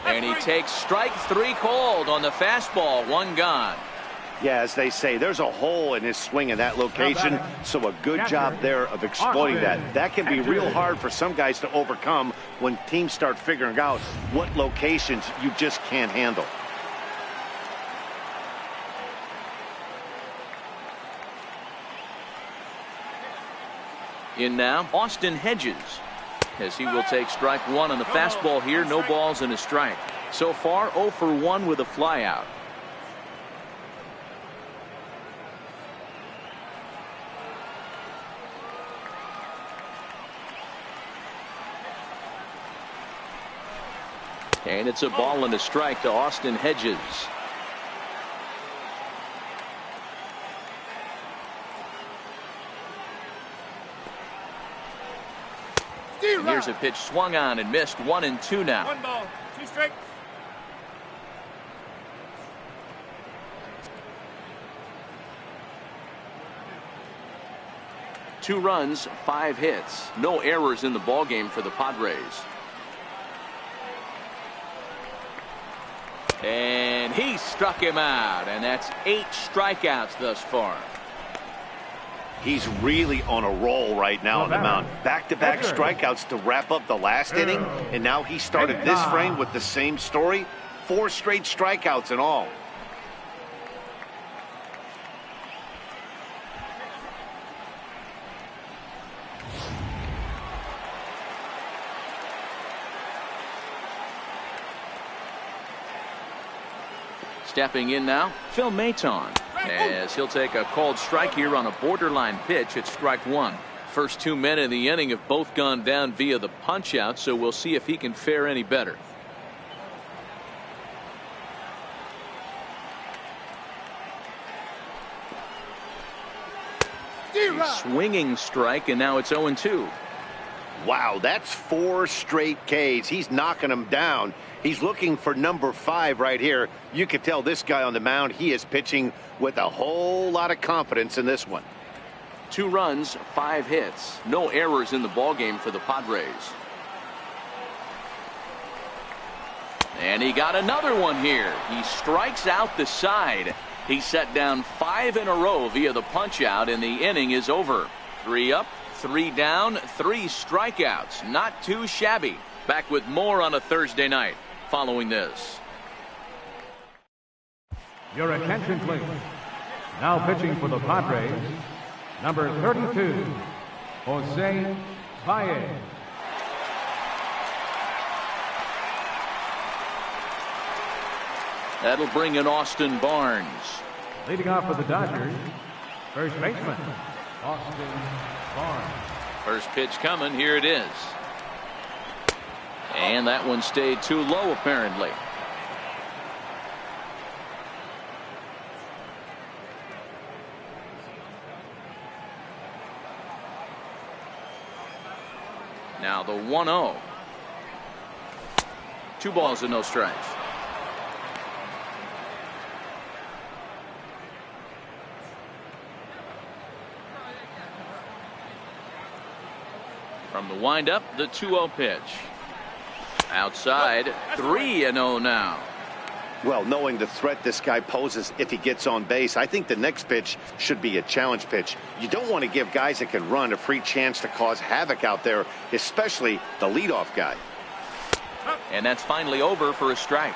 And he takes strike 3 cold on the fastball. 1 gone. Yeah, as they say, there's a hole in his swing in that location, so a good job there of exploiting that. That can be real hard for some guys to overcome when teams start figuring out what locations you just can't handle. In now, Austin Hedges, as he will take strike 1 on the fastball here. No balls and a strike. So far, 0 for 1 with a flyout. And it's a ball and a strike to Austin Hedges. And here's a pitch swung on and missed. 1-2 now. 1 ball, 2 strikes. Two runs, 5 hits, no errors in the ballgame for the Padres. And he struck him out, and that's 8 strikeouts thus far. He's really on a roll right now on the mound. Back-to-back strikeouts to wrap up the last inning, and now he started this frame with the same story. 4 straight strikeouts in all. Stepping in now, Phil Maton, as he'll take a called strike here on a borderline pitch at strike 1. First 2 men in the inning have both gone down via the punch out, so we'll see if he can fare any better. Swinging strike, and now it's 0-2. Wow, that's 4 straight Ks. He's knocking them down. He's looking for number 5 right here. You can tell this guy on the mound, he is pitching with a whole lot of confidence in this one. 2 runs, 5 hits, no errors in the ballgame for the Padres. And he got another one here. He strikes out the side. He set down 5 in a row via the punch out, and the inning is over. 3 up, 3 down, 3 strikeouts. Not too shabby. Back with more on a Thursday night following this. Your attention, please. Now pitching for the Padres, number 32, Jose Baez. That'll bring in Austin Barnes. Leading off for the Dodgers, first baseman, Austin Barnes. First pitch coming. Here it is. And that one stayed too low, apparently. Now the 1-0. 2 balls and no strikes. From the windup, the 2-0 pitch. Outside, 3-0 now. Well, knowing the threat this guy poses if he gets on base, I think the next pitch should be a challenge pitch. You don't want to give guys that can run a free chance to cause havoc out there, especially the leadoff guy. And that's finally over for a strike.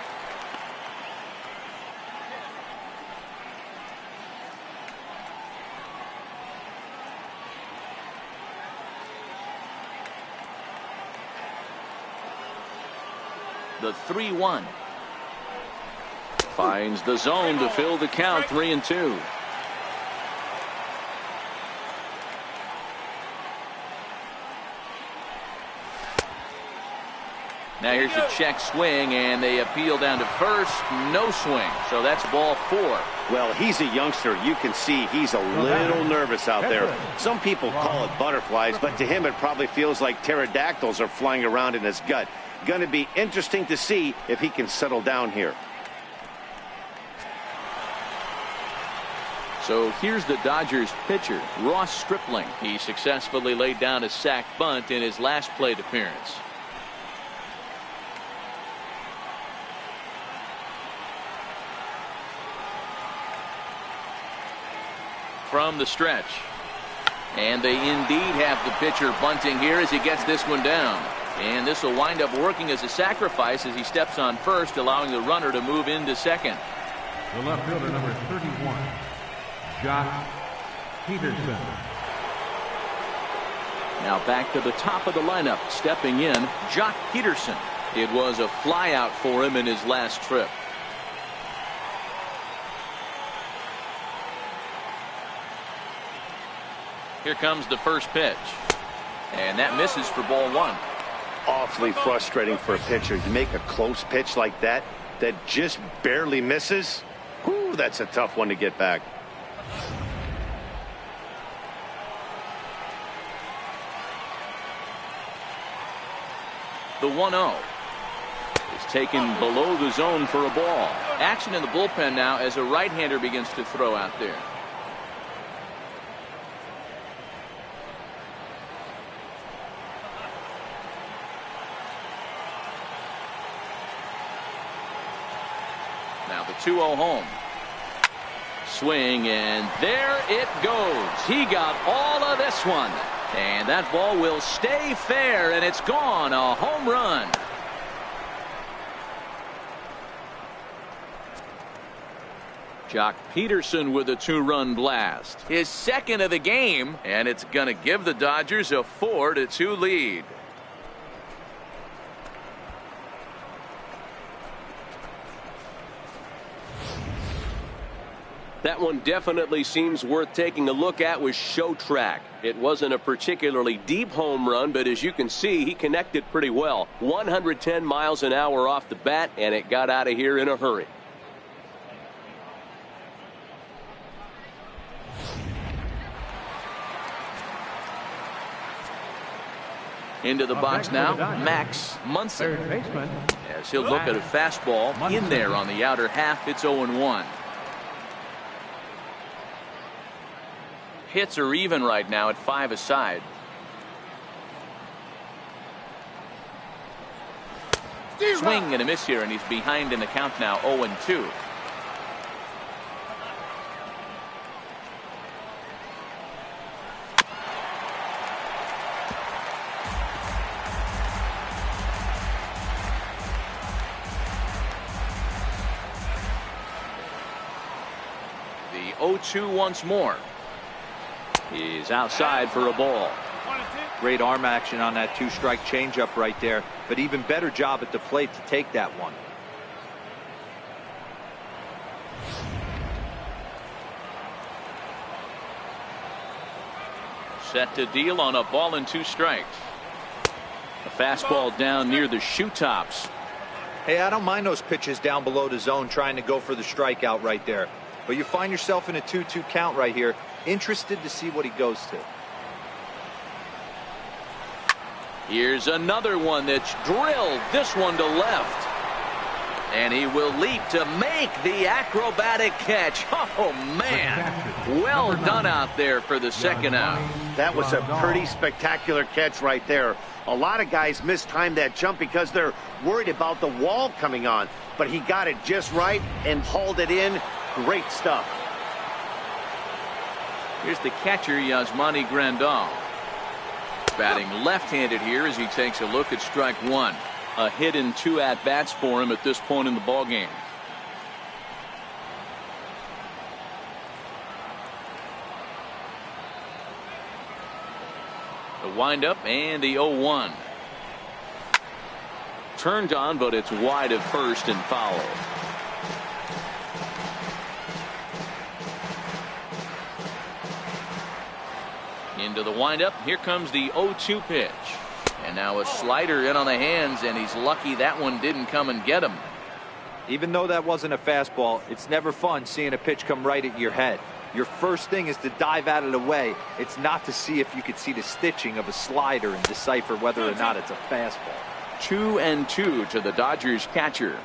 The 3-1 finds the zone to fill the count. 3-2. Now here's a check swing, and they appeal down to first. No swing, so that's ball 4. Well, he's a youngster. You can see he's a little nervous out there. Some people call it butterflies, but to him it probably feels like pterodactyls are flying around in his gut. Going to be interesting to see if he can settle down here. So here's the Dodgers pitcher, Ross Stripling. He successfully laid down a sac bunt in his last plate appearance. From the stretch. And they indeed have the pitcher bunting here as he gets this one down. And this will wind up working as a sacrifice as he steps on first, allowing the runner to move into second. The left fielder, number 31, Josh Peterson. Now back to the top of the lineup, stepping in, Jock Peterson. It was a flyout for him in his last trip. Here comes the first pitch. And that misses for ball 1. awfully frustrating for a pitcher. You make a close pitch like that just barely misses. Whew, that's a tough one to get back. The 1-0 is taken below the zone for a ball. Action in the bullpen now as a right-hander begins to throw out there. Now the 2-0 home. Swing, and there it goes. He got all of this one. And that ball will stay fair, and it's gone. A home run. Jock Peterson with a 2-run blast. His second of the game, and it's going to give the Dodgers a 4-2 lead. That one definitely seems worth taking a look at with Show Track. It wasn't a particularly deep home run, but as you can see, he connected pretty well. 110 miles an hour off the bat, and it got out of here in a hurry. Into the box now, Max Munson. As he'll look at a fastball in there on the outer half. It's 0-1. Hits are even right now at 5 aside. Swing and a miss here, and he's behind in the count now, 0-2. The 0-2 once more. He's outside for a ball. Great arm action on that 2-strike changeup right there, but even better job at the plate to take that one. Set to deal on a ball and 2 strikes. A fastball down near the shoe tops. Hey, I don't mind those pitches down below the zone trying to go for the strikeout right there, but you find yourself in a 2-2 count right here. Interested to see what he goes to. Here's another one that's drilled. This one to left. And he will leap to make the acrobatic catch. Oh, man. Well done out there for the second out. That was a pretty spectacular catch right there. A lot of guys mistimed that jump because they're worried about the wall coming on. But he got it just right and hauled it in. Great stuff. Here's the catcher, Yasmani Grandal. Batting left-handed here as he takes a look at strike 1. A hit in 2 at-bats for him at this point in the ballgame. The windup and the 0-1. Turned on, but it's wide of first and foul. Into the windup. Here comes the 0-2 pitch. And now a slider in on the hands, and he's lucky that one didn't come and get him. Even though that wasn't a fastball, it's never fun seeing a pitch come right at your head. Your first thing is to dive out of the way. It's not to see if you could see the stitching of a slider and decipher whether or not it's a fastball. 2-2 to the Dodgers catcher.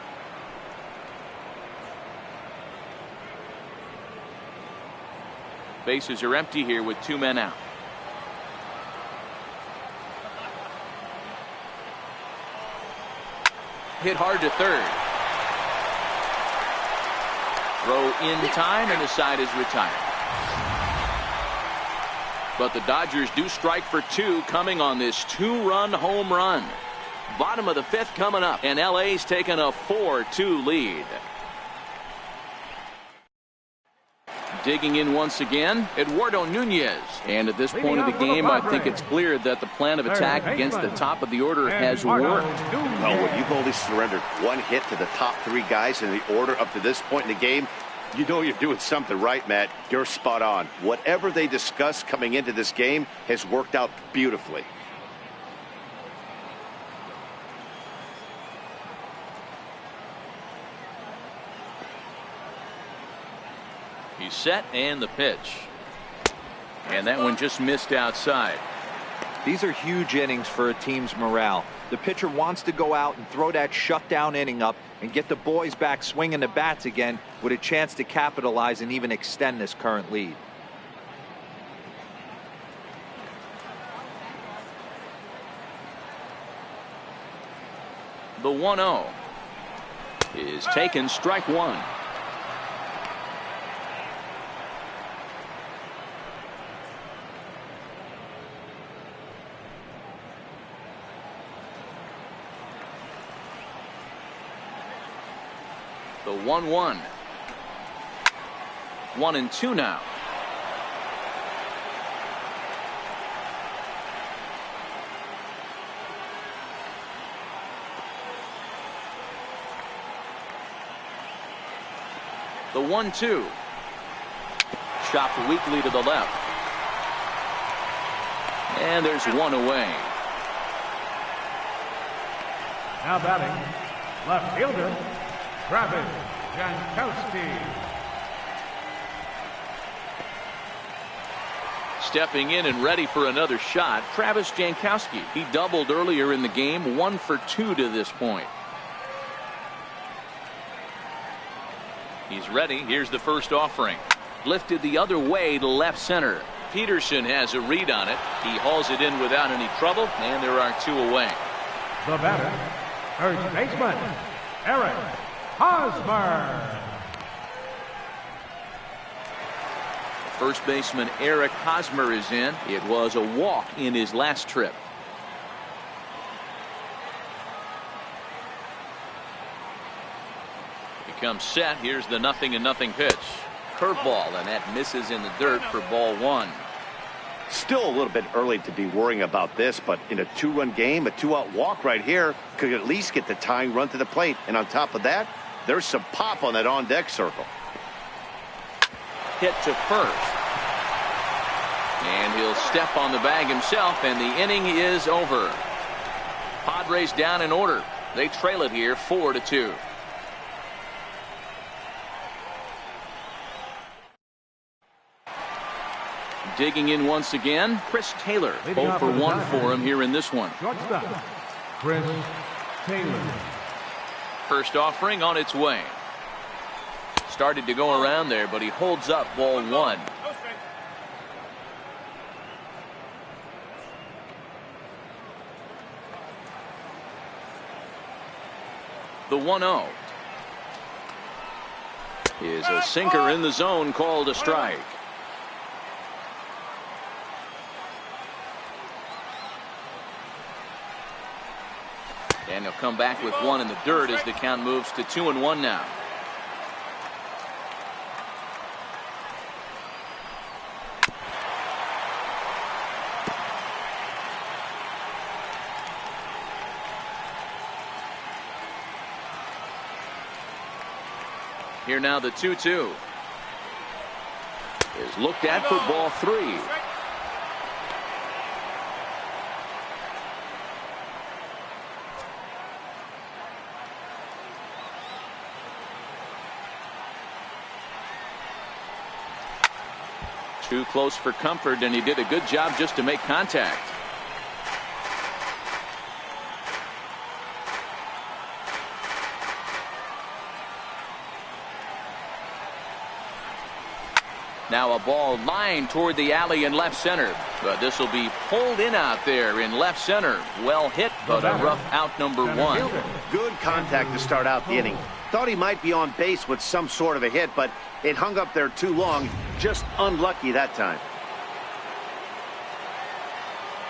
Bases are empty here with 2 men out. Hit hard to third. Throw in time, and the side is retired. But the Dodgers do strike for 2 coming on this 2-run home run. Bottom of the 5th coming up, and LA's taking a 4-2 lead. Digging in once again, Eduardo Nunez. And at this point of the game, I think it's clear that the plan of attack against the top of the order has worked. Well, when you've only surrendered 1 hit to the top 3 guys in the order up to this point in the game, you know you're doing something right, Matt. You're spot on. Whatever they discussed coming into this game has worked out beautifully. He's set and the pitch. And that one just missed outside. These are huge innings for a team's morale. The pitcher wants to go out and throw that shutdown inning up and get the boys back swinging the bats again with a chance to capitalize and even extend this current lead. The 1-0 is taken, strike one. The 1-1. 1-2 now. The 1-2. Chopped weakly to the left. And there's one away. Now batting, left fielder, Travis Jankowski. Stepping in and ready for another shot, Travis Jankowski. He doubled earlier in the game, 1 for 2 to this point. He's ready. Here's the first offering. Lifted the other way to left center. Peterson has a read on it. He hauls it in without any trouble, and there are 2 away. The batter, first baseman, Eric Hosmer. First baseman Eric Hosmer is in. It was a walk in his last trip. Comes set. Here's the 0-0 pitch. Curveball, and that misses in the dirt for ball 1. Still a little bit early to be worrying about this, but in a 2-run game, a 2-out walk right here could at least get the tying run to the plate. And on top of that, there's some pop on that on-deck circle. Hit to first. And he'll step on the bag himself, and the inning is over. Padres down in order. They trail it here 4-2. Digging in once again, Chris Taylor. 0 for 1 for him here in this one. Shortstop, Chris Taylor. First offering on its way. Started to go around there, but he holds up ball 1. The 1-0 is a sinker in the zone, called a strike. And he'll come back with 1 in the dirt as the count moves to 2-1 now. Here now the 2-2 is looked at for ball 3. Too close for comfort, and he did a good job just to make contact. Now a ball lined toward the alley in left center, but this will be pulled in out there in left center. Well hit, but a rough out, number 1. Good contact to start out the inning. Thought he might be on base with some sort of a hit, but it hung up there too long. Just unlucky that time.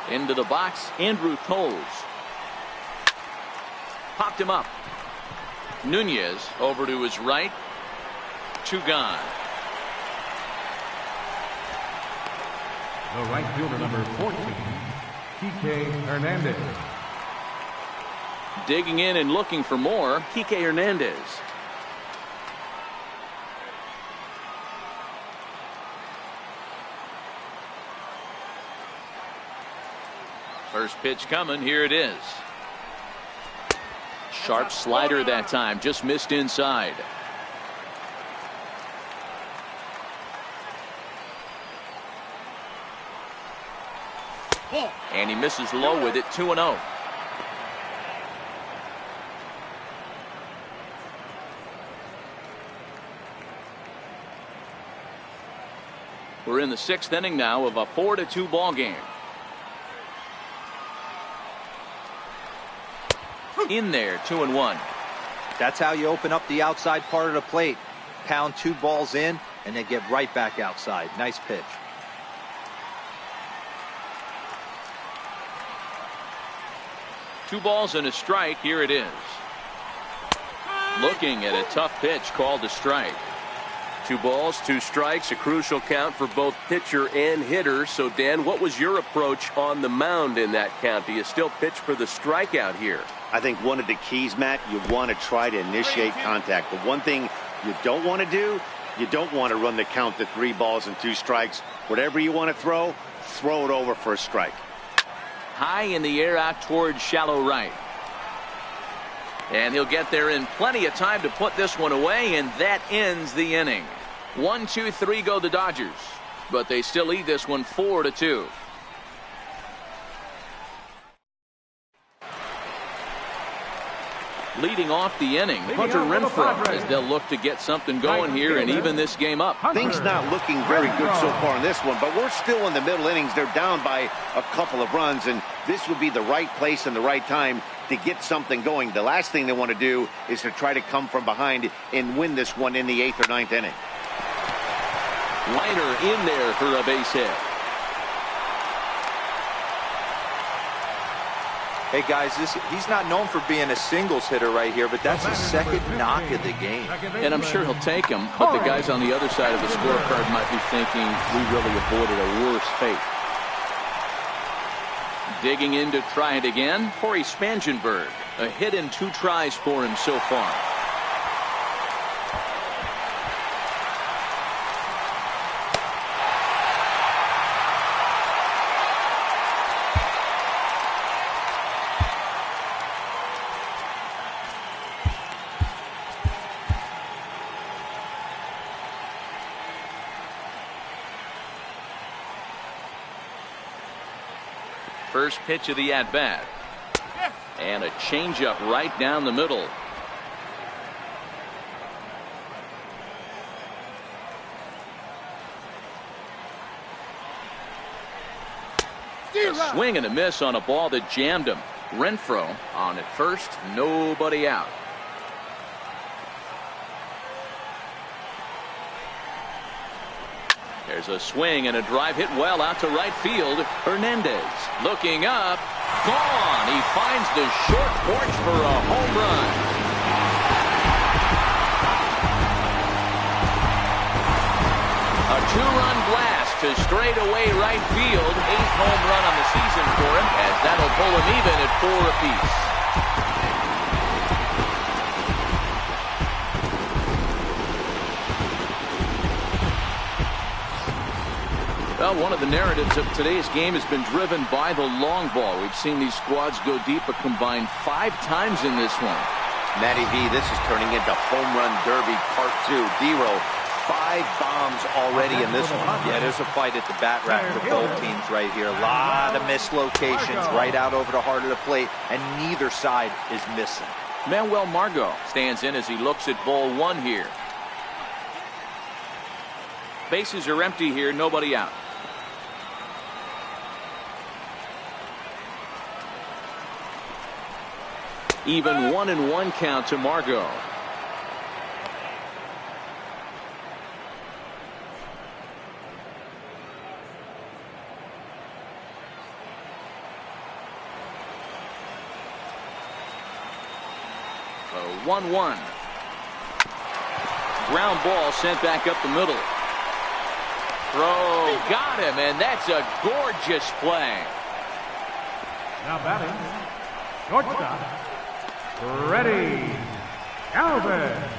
Into the box, Andrew Toles. Popped him up. Nunez over to his right. 2 gone. The right fielder, number 14, Kike Hernandez. Digging in and looking for more, Kike Hernandez. First pitch coming. Here it is. Sharp slider that time. Just missed inside. And he misses low with it, 2-0. We're in the 6th inning now of a 4-2 ball game. In there, 2-1. That's how you open up the outside part of the plate. Pound 2 balls in, and they get right back outside. Nice pitch. Two balls and a strike. Here it is. Looking at a tough pitch called a strike. 2 balls, 2 strikes, a crucial count for both pitcher and hitter. So, Dan, what was your approach on the mound in that count? Do you still pitch for the strikeout here? I think one of the keys, Matt, you want to try to initiate contact. The one thing you don't want to do, you don't want to run the count to 3 balls and 2 strikes. Whatever you want to throw it over for a strike. High in the air out towards shallow right. And he'll get there in plenty of time to put this one away, and that ends the inning. 1, 2, 3 go the Dodgers, but they still lead this one 4-2. Leading off the inning, Hunter Renfroe, as they'll look to get something going here and even this game up. Things not looking very good so far in this one, but we're still in the middle innings. They're down by a couple of runs, and this would be the right place and the right time to get something going. The last thing they want to do is to try to come from behind and win this one in the 8th or 9th inning. Liner in there for a base hit. Hey, guys, he's not known for being a singles hitter right here, but that's his 2nd knock of the game. And I'm sure he'll take him, but the guys on the other side of the scorecard might be thinking we really avoided a worse fate. Digging in to try it again, Corey Spangenberg. A hit in 2 tries for him so far. First pitch of the at-bat. And a changeup right down the middle. A swing and a miss on a ball that jammed him. Renfroe on at first, nobody out. There's a swing and a drive hit well out to right field. Hernandez looking up. Gone. He finds the short porch for a home run. A 2-run blast to straightaway right field. 8th home run on the season for him, as that'll pull him even at 4 apiece. Well, one of the narratives of today's game has been driven by the long ball. We've seen these squads go deep a combined 5 times in this one. Matty V, this is turning into home run derby part 2. D-Row, 5 bombs already in this one. Yeah, there's a fight at the bat rack for both teams right here. A lot of missed locations right out over the heart of the plate, and neither side is missing. Manuel Margot stands in as he looks at ball 1 here. Bases are empty here, nobody out. Even 1-1 count to Margot. A 1-1. Ground ball sent back up the middle. Throw got him, and that's a gorgeous play. Now batting, shortstop, Freddie Galvis.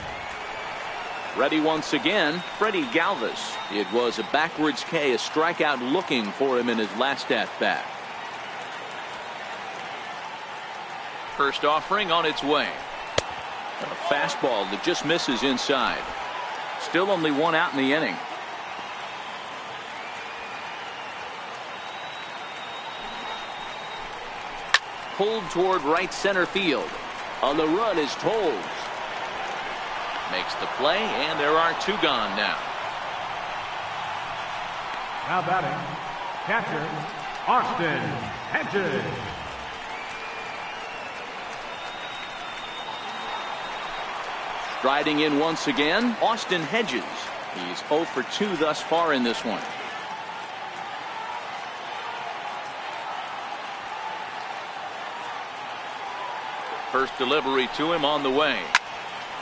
Ready once again, Freddie Galvis. It was a backwards K, a strikeout looking for him in his last at-bat. First offering on its way. A fastball that just misses inside. Still only 1 out in the inning. pulled toward right center field. On the run is Tolles. Makes the play, and there are 2 gone now. Now batting, catcher, Austin Hedges. Striding in once again, Austin Hedges. He's 0 for 2 thus far in this one. First delivery to him on the way.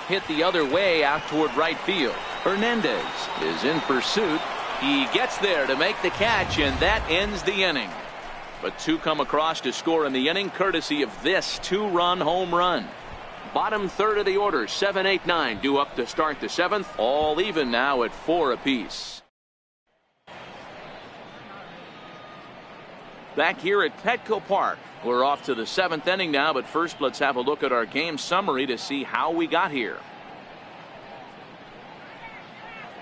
Hit the other way out toward right field. Hernandez is in pursuit. He gets there to make the catch, and that ends the inning. But 2 come across to score in the inning, courtesy of this 2-run home run. Bottom third of the order, 7, 8, 9 due up to start the 7th. All even now at 4 apiece. Back here at Petco Park. We're off to the 7th inning now, but first let's have a look at our game summary to see how we got here.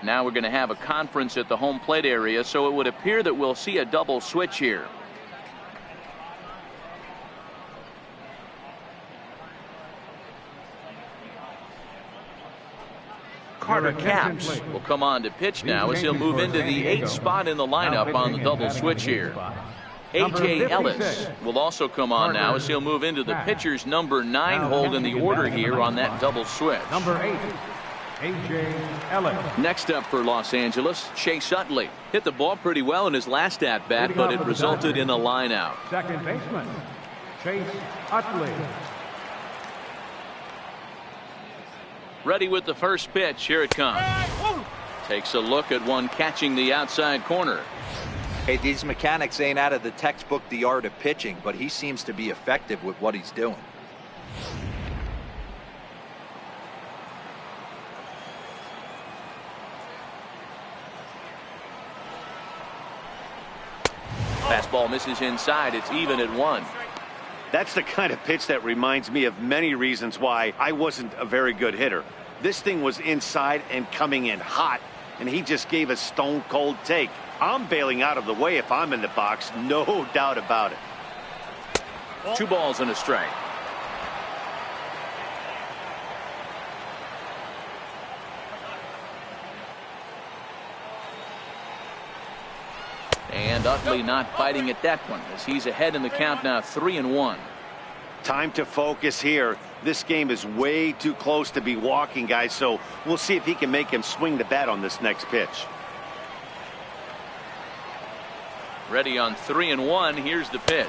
Now we're going to have a conference at the home plate area, so it would appear that we'll see a double switch here. Carter Capps will come on to pitch now as he'll move into the 8th spot in the lineup on the double switch here. A.J. Ellis will also come on now as he'll move into the pitcher's number 9 hold in the order here on that double switch. Number 8, A.J. Ellis. Next up for Los Angeles, Chase Utley. Hit the ball pretty well in his last at-bat, but it resulted in a line out. Second baseman, Chase Utley. Ready with the first pitch. Here it comes. Takes a look at one catching the outside corner. Hey, these mechanics ain't out of the textbook The Art of Pitching, but he seems to be effective with what he's doing. Fastball misses inside. It's even at 1. That's the kind of pitch that reminds me of many reasons why I wasn't a very good hitter. This thing was inside and coming in hot, and he just gave a stone cold take. I'm bailing out of the way if I'm in the box, no doubt about it. 2 balls and a strike. And Utley not biting at that one as he's ahead in the count now, 3-1. Time to focus here. This game is way too close to be walking, guys, so we'll see if he can make him swing the bat on this next pitch. Ready on 3-1. Here's the pitch.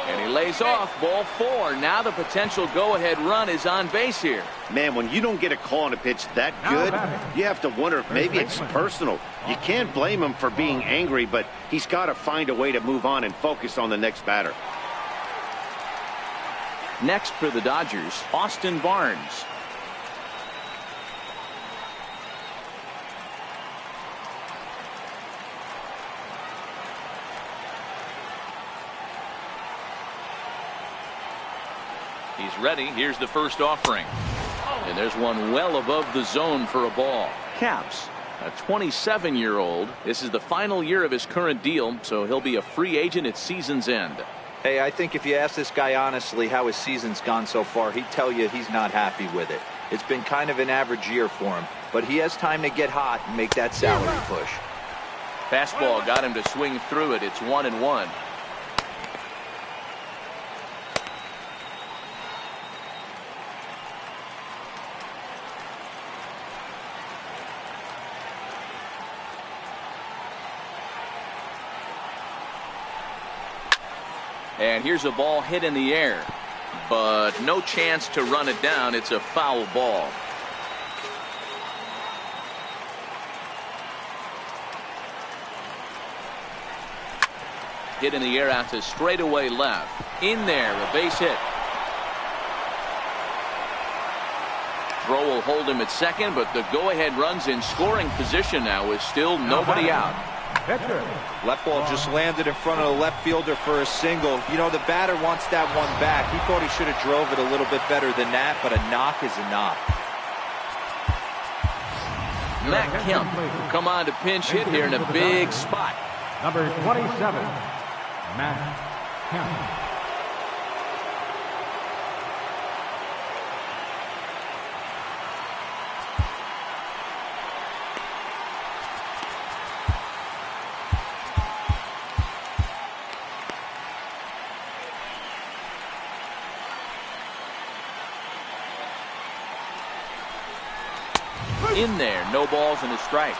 And he lays off, ball 4. Now the potential go-ahead run is on base here. Man, when you don't get a call on a pitch that good, you have to wonder if maybe it's personal. You can't blame him for being angry, but he's got to find a way to move on and focus on the next batter. Next for the Dodgers, Austin Barnes. He's ready. Here's the first offering. And there's one well above the zone for a ball. Capps, a 27-year-old. This is the final year of his current deal, so he'll be a free agent at season's end. Hey, I think if you ask this guy honestly how his season's gone so far, he'd tell you he's not happy with it. It's been kind of an average year for him, but he has time to get hot and make that salary push. Fastball got him to swing through it. It's 1-1. And here's a ball hit in the air, but no chance to run it down. It's a foul ball. Hit in the air out to straightaway left. In there, a base hit. Throw will hold him at second, but the go-ahead run's in scoring position now with still nobody out. Left ball just landed in front of the left fielder for a single. You know, the batter wants that one back. He thought he should have drove it a little bit better than that, but a knock is a knock. Matt Kemp will come on to pinch hit here in a big spot. Number 27, Matt Kemp. in there. No balls and a strike.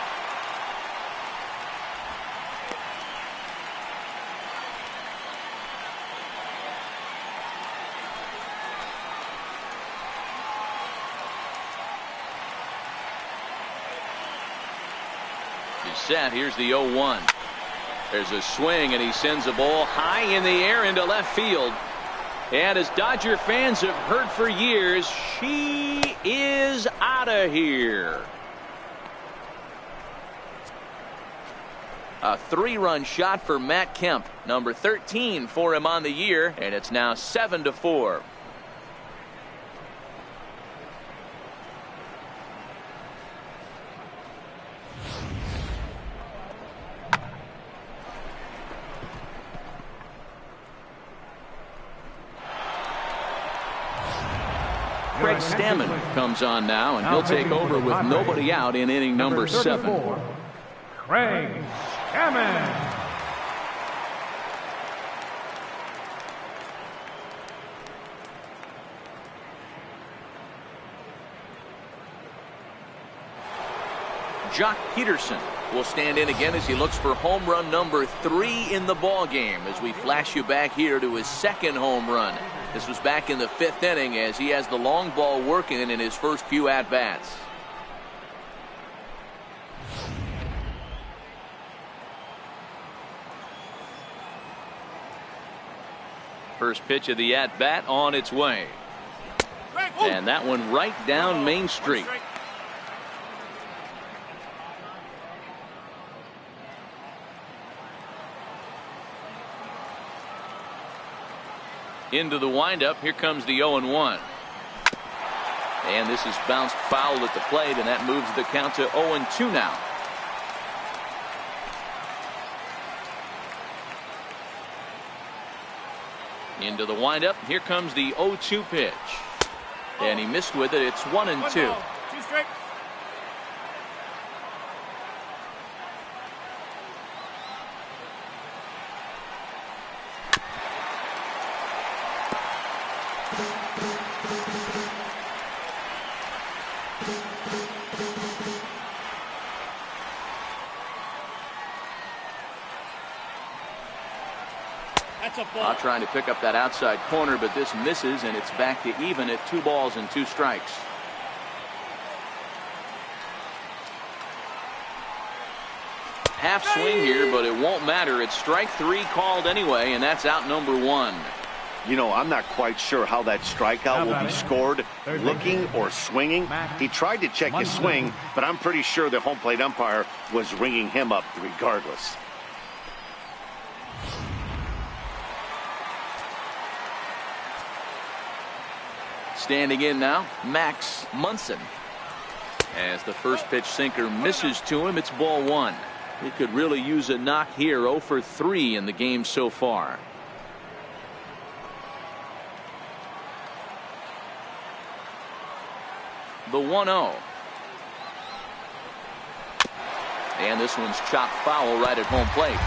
He's set. Here's the 0-1. There's a swing, and he sends a ball high in the air into left field. And as Dodger fans have heard for years, she is out of here. A 3-run shot for Matt Kemp, number 13 for him on the year, and it's now 7-4. Craig Stammen comes on now, and he'll take over with nobody out in inning number 7. Craig Stammen. Jock Peterson will stand in again as he looks for home run number 3 in the ball game, as we flash you back here to his second home run. This was back in the 5th inning, as he has the long ball working in his first few at-bats. First pitch of the at-bat on its way. And that one right down Main Street. Into the windup. Here comes the 0-1. And this is bounced foul at the plate, and that moves the count to 0-2 now. Into the windup. Here comes the 0-2 pitch. And he missed with it. It's 1-2. 2 straight. Now trying to pick up that outside corner, but this misses, and it's back to even at 2 balls and 2 strikes. Half swing here, but it won't matter. It's strike 3 called anyway, and that's out number 1. You know, I'm not quite sure how that strikeout will be scored, looking or swinging. He tried to check his swing, but I'm pretty sure the home plate umpire was ringing him up regardless. Standing in now, Max Munson. As the first pitch sinker misses to him, it's ball 1. He could really use a knock here. 0 for 3 in the game so far. The 1-0. And this one's chopped foul right at home plate.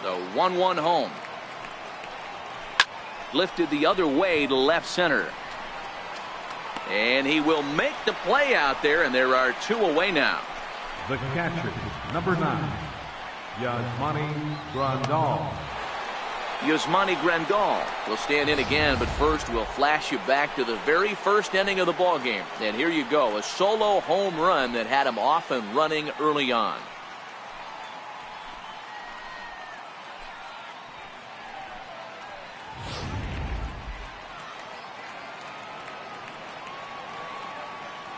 The 1-1 home. Lifted the other way to left center. And he will make the play out there, and there are 2 away now. The catcher, number 9, Yasmani Grandal. Yasmani Grandal will stand in again, but first we'll flash you back to the very first inning of the ball game. And here you go, a solo home run that had him off and running early on.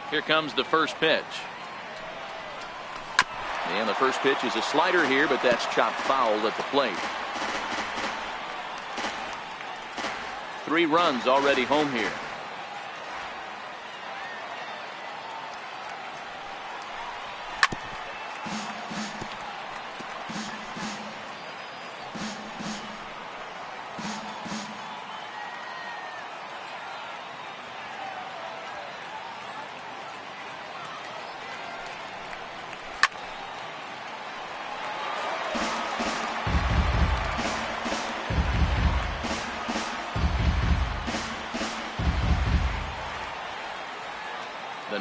Here comes the first pitch. And the first pitch is a slider here, but that's chopped foul at the plate. 3 runs already home here.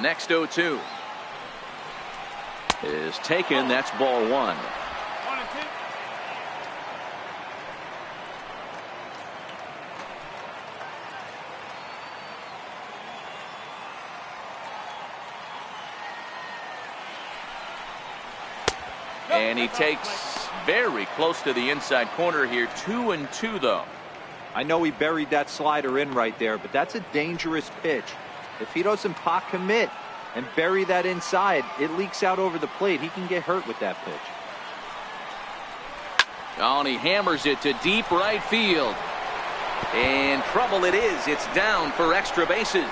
next 0-2 is taken. That's ball one. And he takes very close to the inside corner here. 2-2 though. I know he buried that slider in right there, but that's a dangerous pitch. If he doesn't pot commit and bury that inside, it leaks out over the plate. He can get hurt with that pitch. Oh, and he hammers it to deep right field. And trouble it is. It's down for extra bases.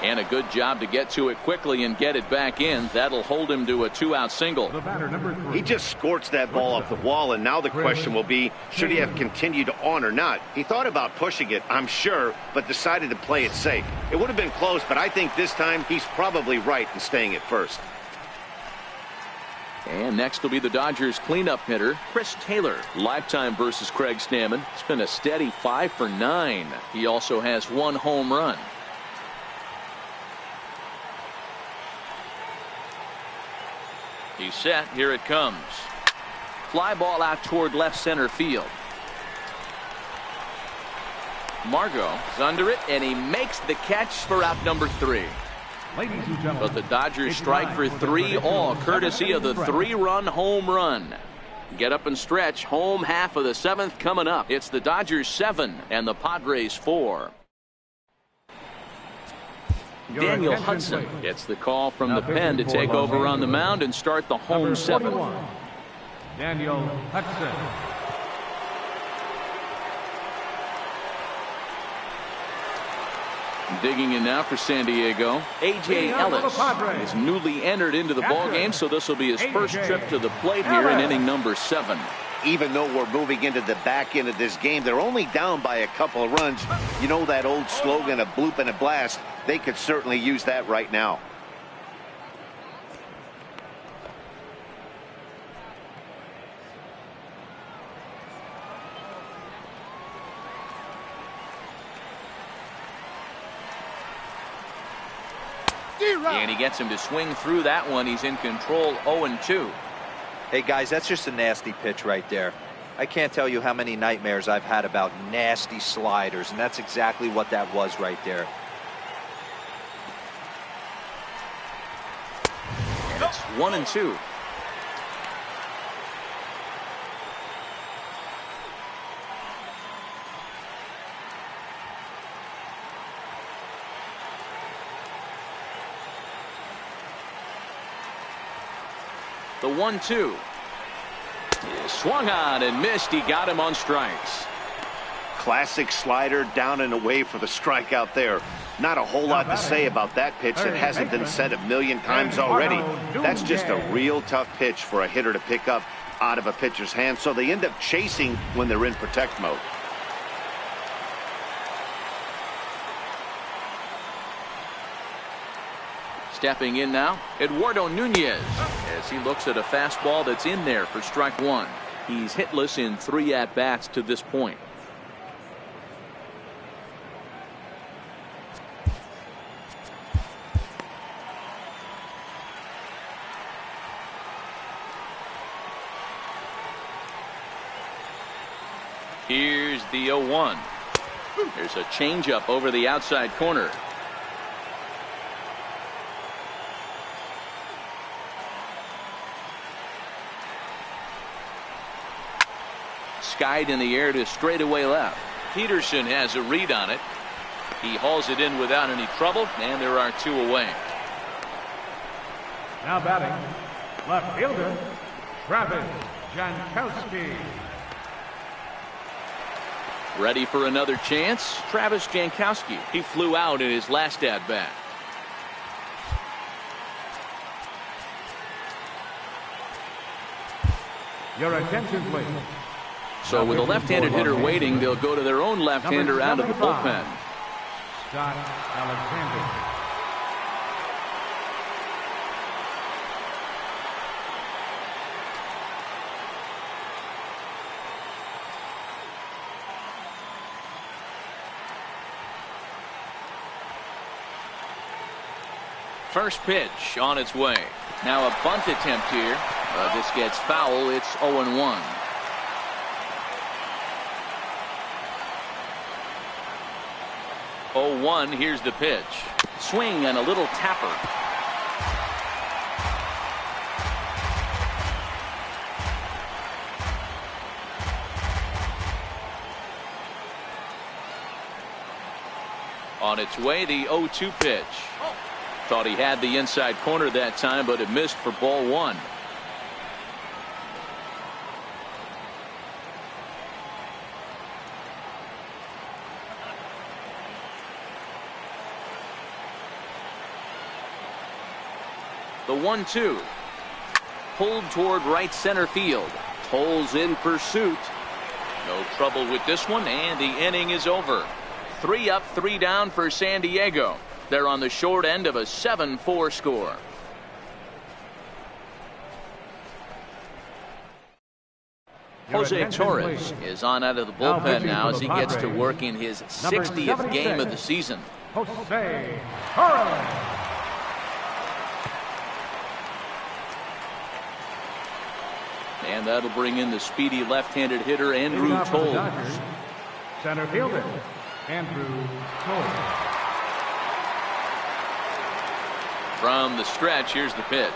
And a good job to get to it quickly and get it back in. That'll hold him to a 2-out single. The batter, number 3. He just scorched that ball off the wall, and now the question will be, should he have continued on or not? He thought about pushing it, I'm sure, but decided to play it safe. It would have been close, but I think this time he's probably right in staying at first. And next will be the Dodgers cleanup hitter, Chris Taylor. Lifetime versus Craig Stammen. It's been a steady 5 for 9. He also has 1 home run. He's set. Here it comes. Fly ball out toward left center field. Margot is under it, and he makes the catch for out number 3. Ladies and gentlemen, But the Dodgers strike for 3 all, courtesy of the 3-run home run. Get up and stretch. Home half of the 7th coming up. It's the Dodgers 7 and the Padres 4. Daniel Hudson gets the call from the pen to take over on the mound and start the home 7. Daniel Hudson. Digging in now for San Diego, A.J. Ellis is newly entered into the ballgame, so this will be his first trip to the plate here in inning number 7. Even though we're moving into the back end of this game, they're only down by a couple of runs. You know that old slogan, a bloop and a blast? They could certainly use that right now. And he gets him to swing through that one. He's in control, 0-2. Hey, guys, that's just a nasty pitch right there. I can't tell you how many nightmares I've had about nasty sliders, and that's exactly what that was right there. And it's 1-2. The 1-2 is swung on and missed. He got him on strikes. Classic slider down and away for the strikeout there. Not a whole lot to say about that pitch that hasn't been said a million times already. That's just a real tough pitch for a hitter to pick up out of a pitcher's hand, so they end up chasing when they're in protect mode. Stepping in now, Eduardo Nunez, as he looks at a fastball that's in there for strike 1. He's hitless in 3 at-bats to this point. Here's the 0-1. There's a changeup over the outside corner. Skied in the air to straightaway left. Peterson has a read on it. He hauls it in without any trouble, and there are 2 away. Now batting, left fielder, Travis Jankowski. Ready for another chance? Travis Jankowski. He flew out in his last at-bat. Your attention, please. So with a left-handed hitter waiting, they'll go to their own left-hander out of the bullpen. Scott Alexander. First pitch on its way. Now a bunt attempt here. This gets foul. It's 0-1. Here's the pitch. Swing and a little tapper. On its way, the 0-2 pitch. Thought he had the inside corner that time, but it missed for ball one. The 1-2. Pulled toward right center field. Toll's in pursuit. No trouble with this one, and the inning is over. 3 up, 3 down for San Diego. They're on the short end of a 7-4 score. Jose Torres is on out of the bullpen now as he gets to work in his 60th game of the season. Jose Torres. And that'll bring in the speedy left-handed hitter Andrew Toles. Center fielder Andrew Toles. From the stretch, here's the pitch.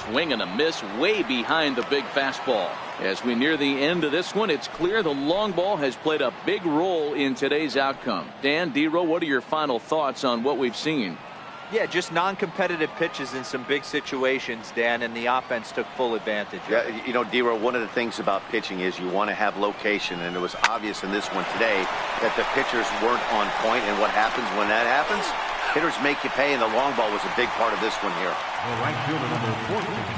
Swing and a miss way behind the big fastball. As we near the end of this one, it's clear the long ball has played a big role in today's outcome. Dan, D-Row, what are your final thoughts on what we've seen? Yeah, just non-competitive pitches in some big situations, Dan, and the offense took full advantage. Yeah, you know, D-Row, one of the things about pitching is you want to have location, and it was obvious in this one today that the pitchers weren't on point, and what happens when that happens? Hitters make you pay, and the long ball was a big part of this one here.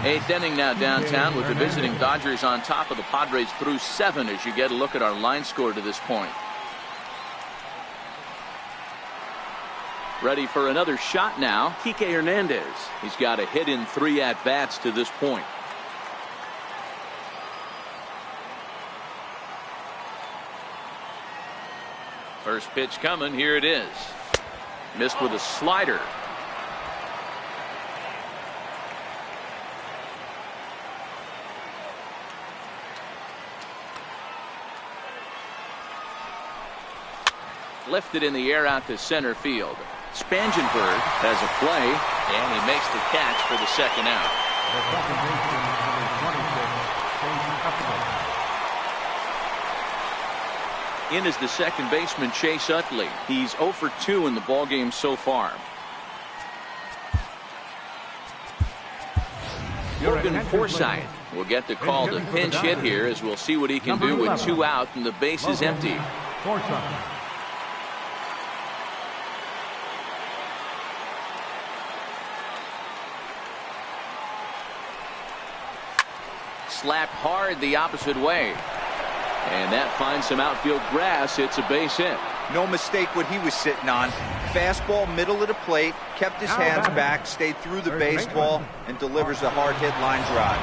8th inning now downtown with the visiting Dodgers on top of the Padres through 7 as you get a look at our line score to this point. Ready for another shot now, Kike Hernandez. He's got a hit in 3 at-bats to this point. First pitch coming, here it is. Missed with a slider. Lifted in the air out to center field. Spangenberg has a play, and he makes the catch for the second out. In is the second baseman Chase Utley. He's 0 for 2 in the ballgame so far. Morgan Forsythe will get the call to pinch hit here as we'll see what he can do with 2 out and the base is empty. Slapped hard the opposite way. And that finds some outfield grass. It's a base hit. No mistake what he was sitting on. Fastball middle of the plate, kept his hands back, stayed through the baseball, and delivers a hard hit line drive.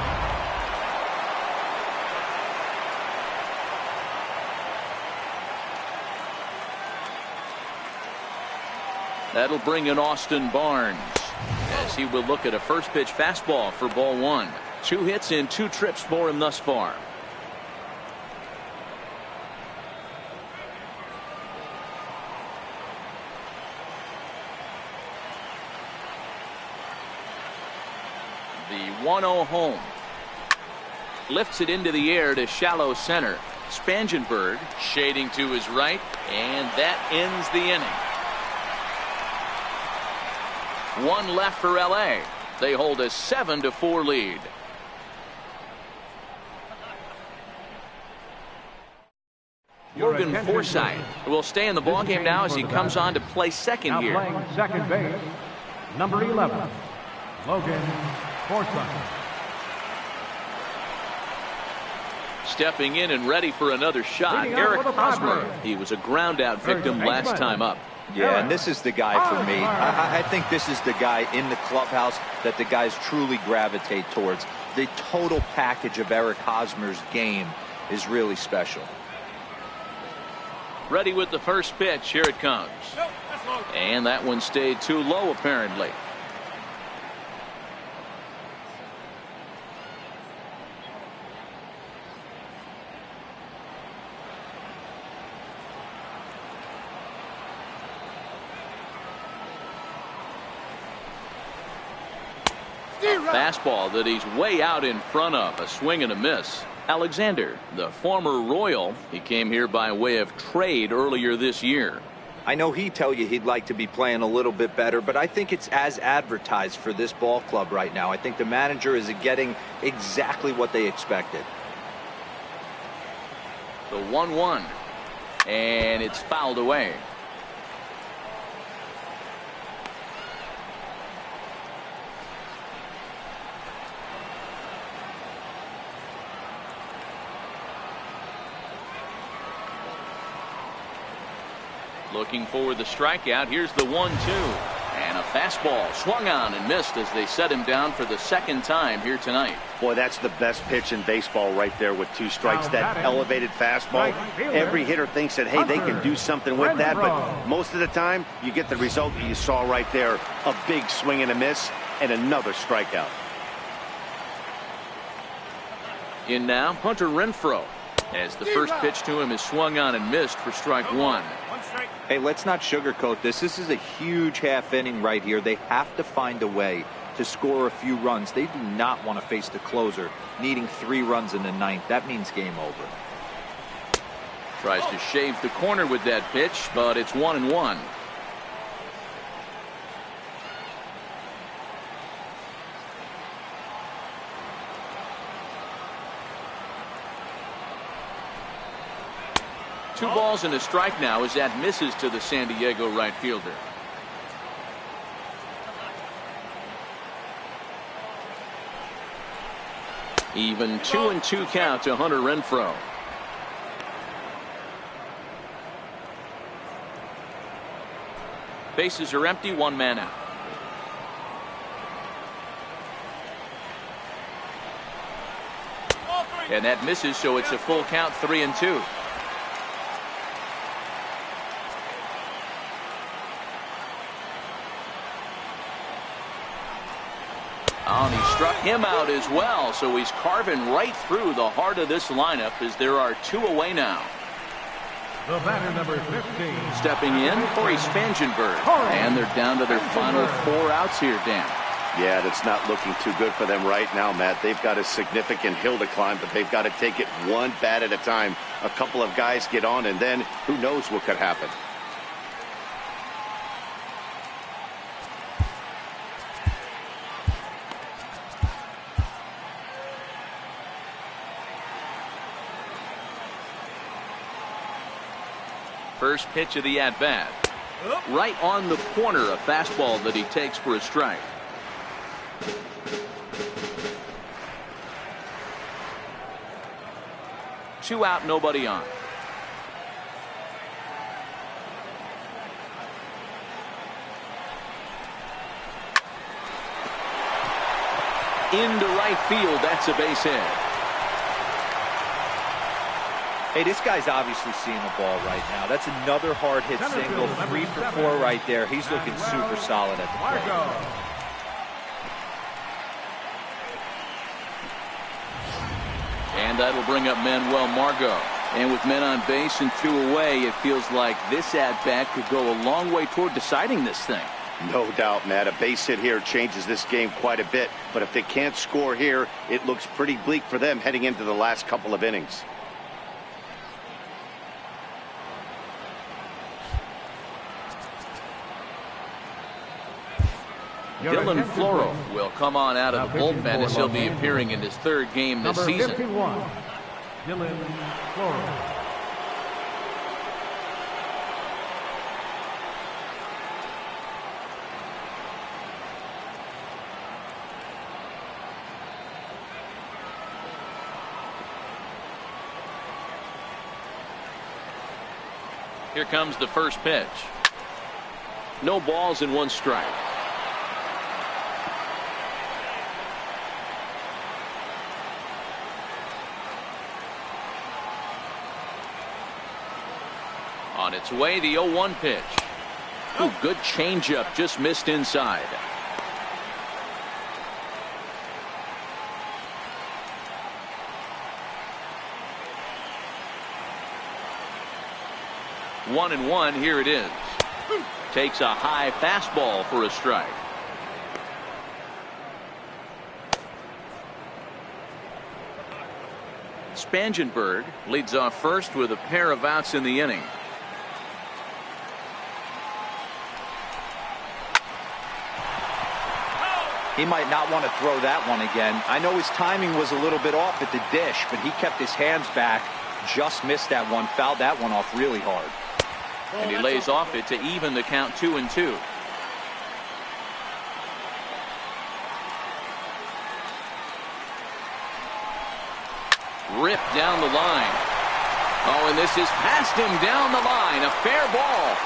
That'll bring in Austin Barnes as he will look at a first pitch fastball for ball 1. 2 hits in 2 trips for him thus far. The 1-0 home. Lifts it into the air to shallow center. Spangenberg shading to his right, and that ends the inning. 1 left for LA. They hold a 7-4 lead. Morgan Forsythe will stay in the ballgame now as he comes on to play second here. Playing second base, number 11, Logan Forsythe. Stepping in and ready for another shot, Eric Hosmer. He was a ground out victim last time up. Yeah, and this is the guy for me. I think this is the guy in the clubhouse that the guys truly gravitate towards. The total package of Eric Hosmer's game is really special. Ready with the first pitch. Here it comes. And that one stayed too low apparently. fastball that he's way out in front of. A swing and a miss. Alexander, the former Royal, he came here by way of trade earlier this year. I know he'd tell you he'd like to be playing a little bit better, but I think it's as advertised for this ball club right now. I think the manager is getting exactly what they expected. The 1-1, and it's fouled away. Looking for the strikeout. Here's the 1-2. And a fastball swung on and missed as they set him down for the second time here tonight. Boy, that's the best pitch in baseball right there with 2 strikes. That elevated fastball. Every hitter thinks that, hey, they can do something with that. But most of the time, you get the result that you saw right there. A big swing and a miss and another strikeout. In now, Hunter Renfroe. As the first pitch to him is swung on and missed for strike 1. Hey, let's not sugarcoat this. This is a huge half inning right here. They have to find a way to score a few runs. They do not want to face the closer needing 3 runs in the 9th. That means game over. Tries to shave the corner with that pitch, but it's 1-1. Two balls and a strike now as that misses to the San Diego right fielder. Even 2-2 count to Hunter Renfroe. Bases are empty, 1 man out. And that misses, so it's a full count, 3-2. Oh, and he struck him out as well, so he's carving right through the heart of this lineup as there are 2 away now. The batter, number 15. Stepping in, Corey Spangenberg. And they're down to their final 4 outs here, Dan. Yeah, that's not looking too good for them right now, Matt. They've got a significant hill to climb, but they've got to take it one bat at a time. A couple of guys get on, and then who knows what could happen. First pitch of the at-bat. Right on the corner, a fastball that he takes for a strike. Two out, nobody on. Into right field, that's a base hit. Hey, this guy's obviously seeing the ball right now. That's another hard hit single, 3 for 4 right there. He's looking super solid at the plate. And that'll bring up Manuel Margot. And with men on base and 2 away, it feels like this at-bat could go a long way toward deciding this thing. No doubt, Matt. A base hit here changes this game quite a bit. But if they can't score here, it looks pretty bleak for them heading into the last couple of innings. Dylan Floro will come on out of the bullpen as he'll be appearing in his 3rd game this season. 51, Dylan Floro. Here comes the first pitch. No balls and 1 strike. On its way, the 0-1 pitch. Ooh, good changeup, just missed inside. One and one, here it is. Takes a high fastball for a strike. Spangenberg leads off first with a pair of outs in the inning. He might not want to throw that one again. I know his timing was a little bit off at the dish, but he kept his hands back. Just missed that one, fouled that one off really hard. And he lays off it to even the count 2-2. Ripped down the line. Oh, and this is past him down the line. A fair ball.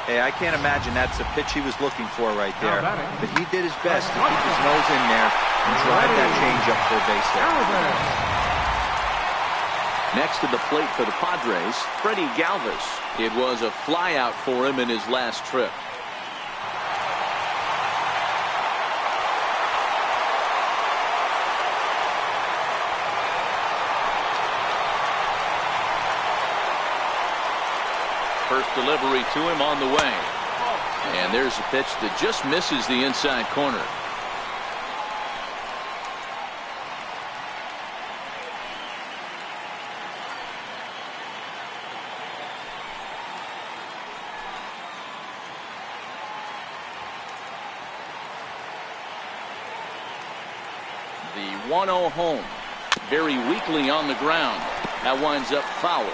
Hey, I can't imagine that's the pitch he was looking for right there. But he did his best to keep his nose in there and drive that changeup for a base hit. Next to the plate for the Padres, Freddie Galvis. It was a flyout for him in his last trip. First delivery to him on the way. And there's a pitch that just misses the inside corner. The 1-0 home. Very weakly on the ground. That winds up foul.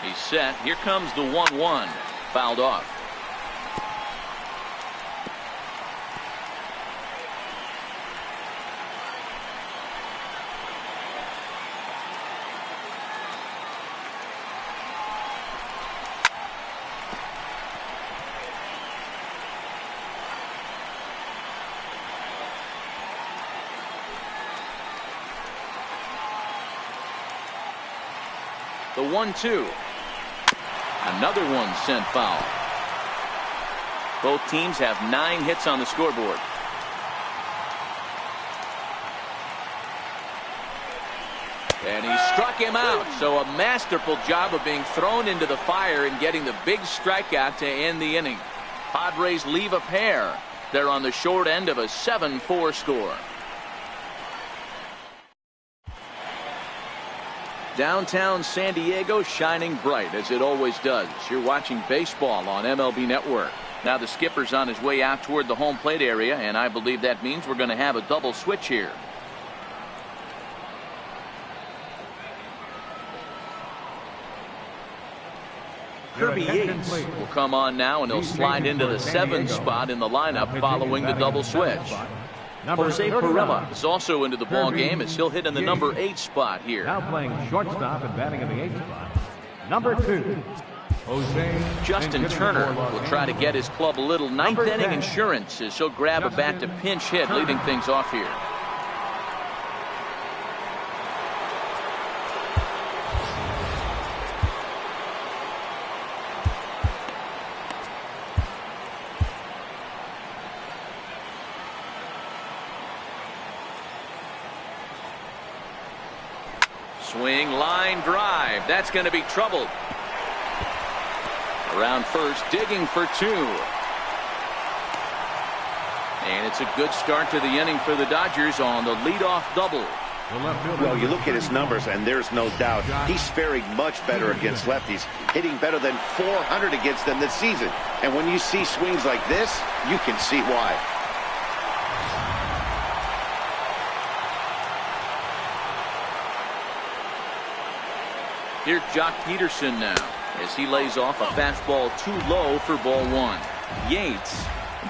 He's set. Here comes the 1-1. Fouled off. The 1-2. Another one sent foul. Both teams have 9 hits on the scoreboard. And he struck him out. So a masterful job of being thrown into the fire and getting the big strikeout to end the inning. Padres leave a pair. They're on the short end of a 7-4 score. Downtown San Diego shining bright as it always does. You're watching baseball on MLB Network. Now the skipper's on his way out toward the home plate area, and I believe that means we're going to have a double switch here. Kirby Yates will come on now, and he'll slide into the 7th spot in the lineup following the double switch. Jose Pirela is also into the ball game as he'll hit in the number 8 spot here. Now playing shortstop and batting in the 8th spot. Number 2, Jose. Justin Turner will try to get his club a little ninth inning insurance as he'll grab a bat to pinch hit, leading things off here. Swing, line drive. That's going to be troubled. Around first, digging for 2. And it's a good start to the inning for the Dodgers on the leadoff double. Well, you look at his numbers, and there's no doubt he's faring much better against lefties, hitting better than 400 against them this season. And when you see swings like this, you can see why. Here's Jock Peterson now as he lays off a fastball too low for ball 1. Yates,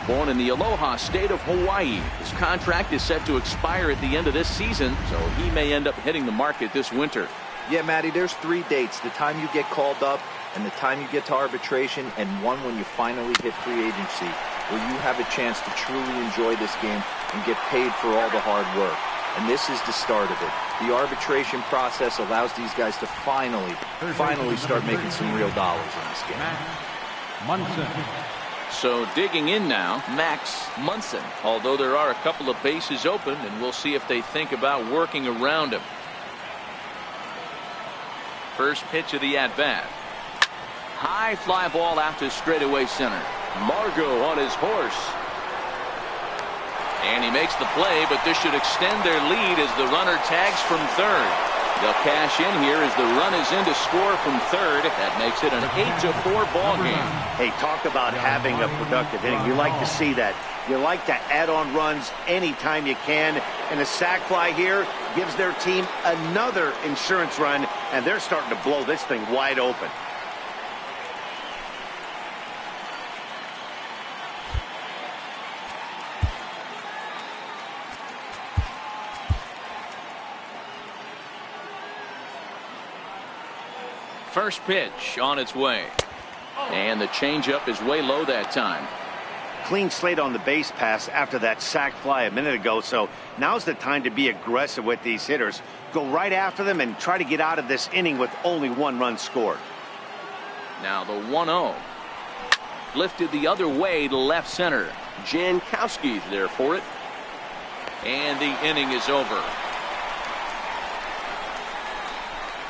born in the Aloha state of Hawaii. His contract is set to expire at the end of this season, so he may end up hitting the market this winter. Yeah, Matty, there's 3 dates. The time you get called up and the time you get to arbitration, and one when you finally hit free agency, where you have a chance to truly enjoy this game and get paid for all the hard work. And this is the start of it. The arbitration process allows these guys to finally start making some real dollars in this game. Munson. So digging in now, Max Munson. Although there are a couple of bases open, and we'll see if they think about working around him. First pitch of the at-bat. High fly ball out to straightaway center. Margot on his horse. And he makes the play, but this should extend their lead as the runner tags from third. They'll cash in here as the run is in to score from third. That makes it an 8-4 ball game. Hey, talk about having a productive inning. You like to see that. You like to add on runs anytime you can. And a sac fly here gives their team another insurance run, and they're starting to blow this thing wide open. First pitch on its way. And the changeup is way low that time. Clean slate on the base pass after that sac fly a minute ago, so now's the time to be aggressive with these hitters. Go right after them and try to get out of this inning with only one run scored. Now the 1-0. Lifted the other way to left center. Jankowski's there for it. And the inning is over.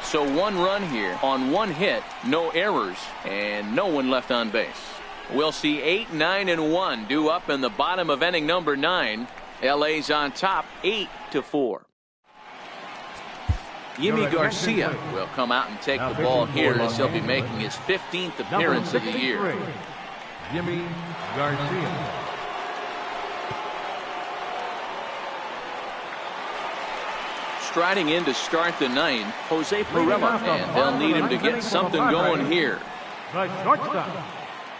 So one run here on one hit, no errors, and no one left on base. We'll see 8, 9, and 1 due up in the bottom of inning number 9. LA's on top 8-4. Yimi Garcia will come out and take the ball here as he'll be making his 15th appearance of the year. Yimi Garcia. Striding in to start the 9th, Jose Pirela, and they'll need him to get something going here. The shortstop,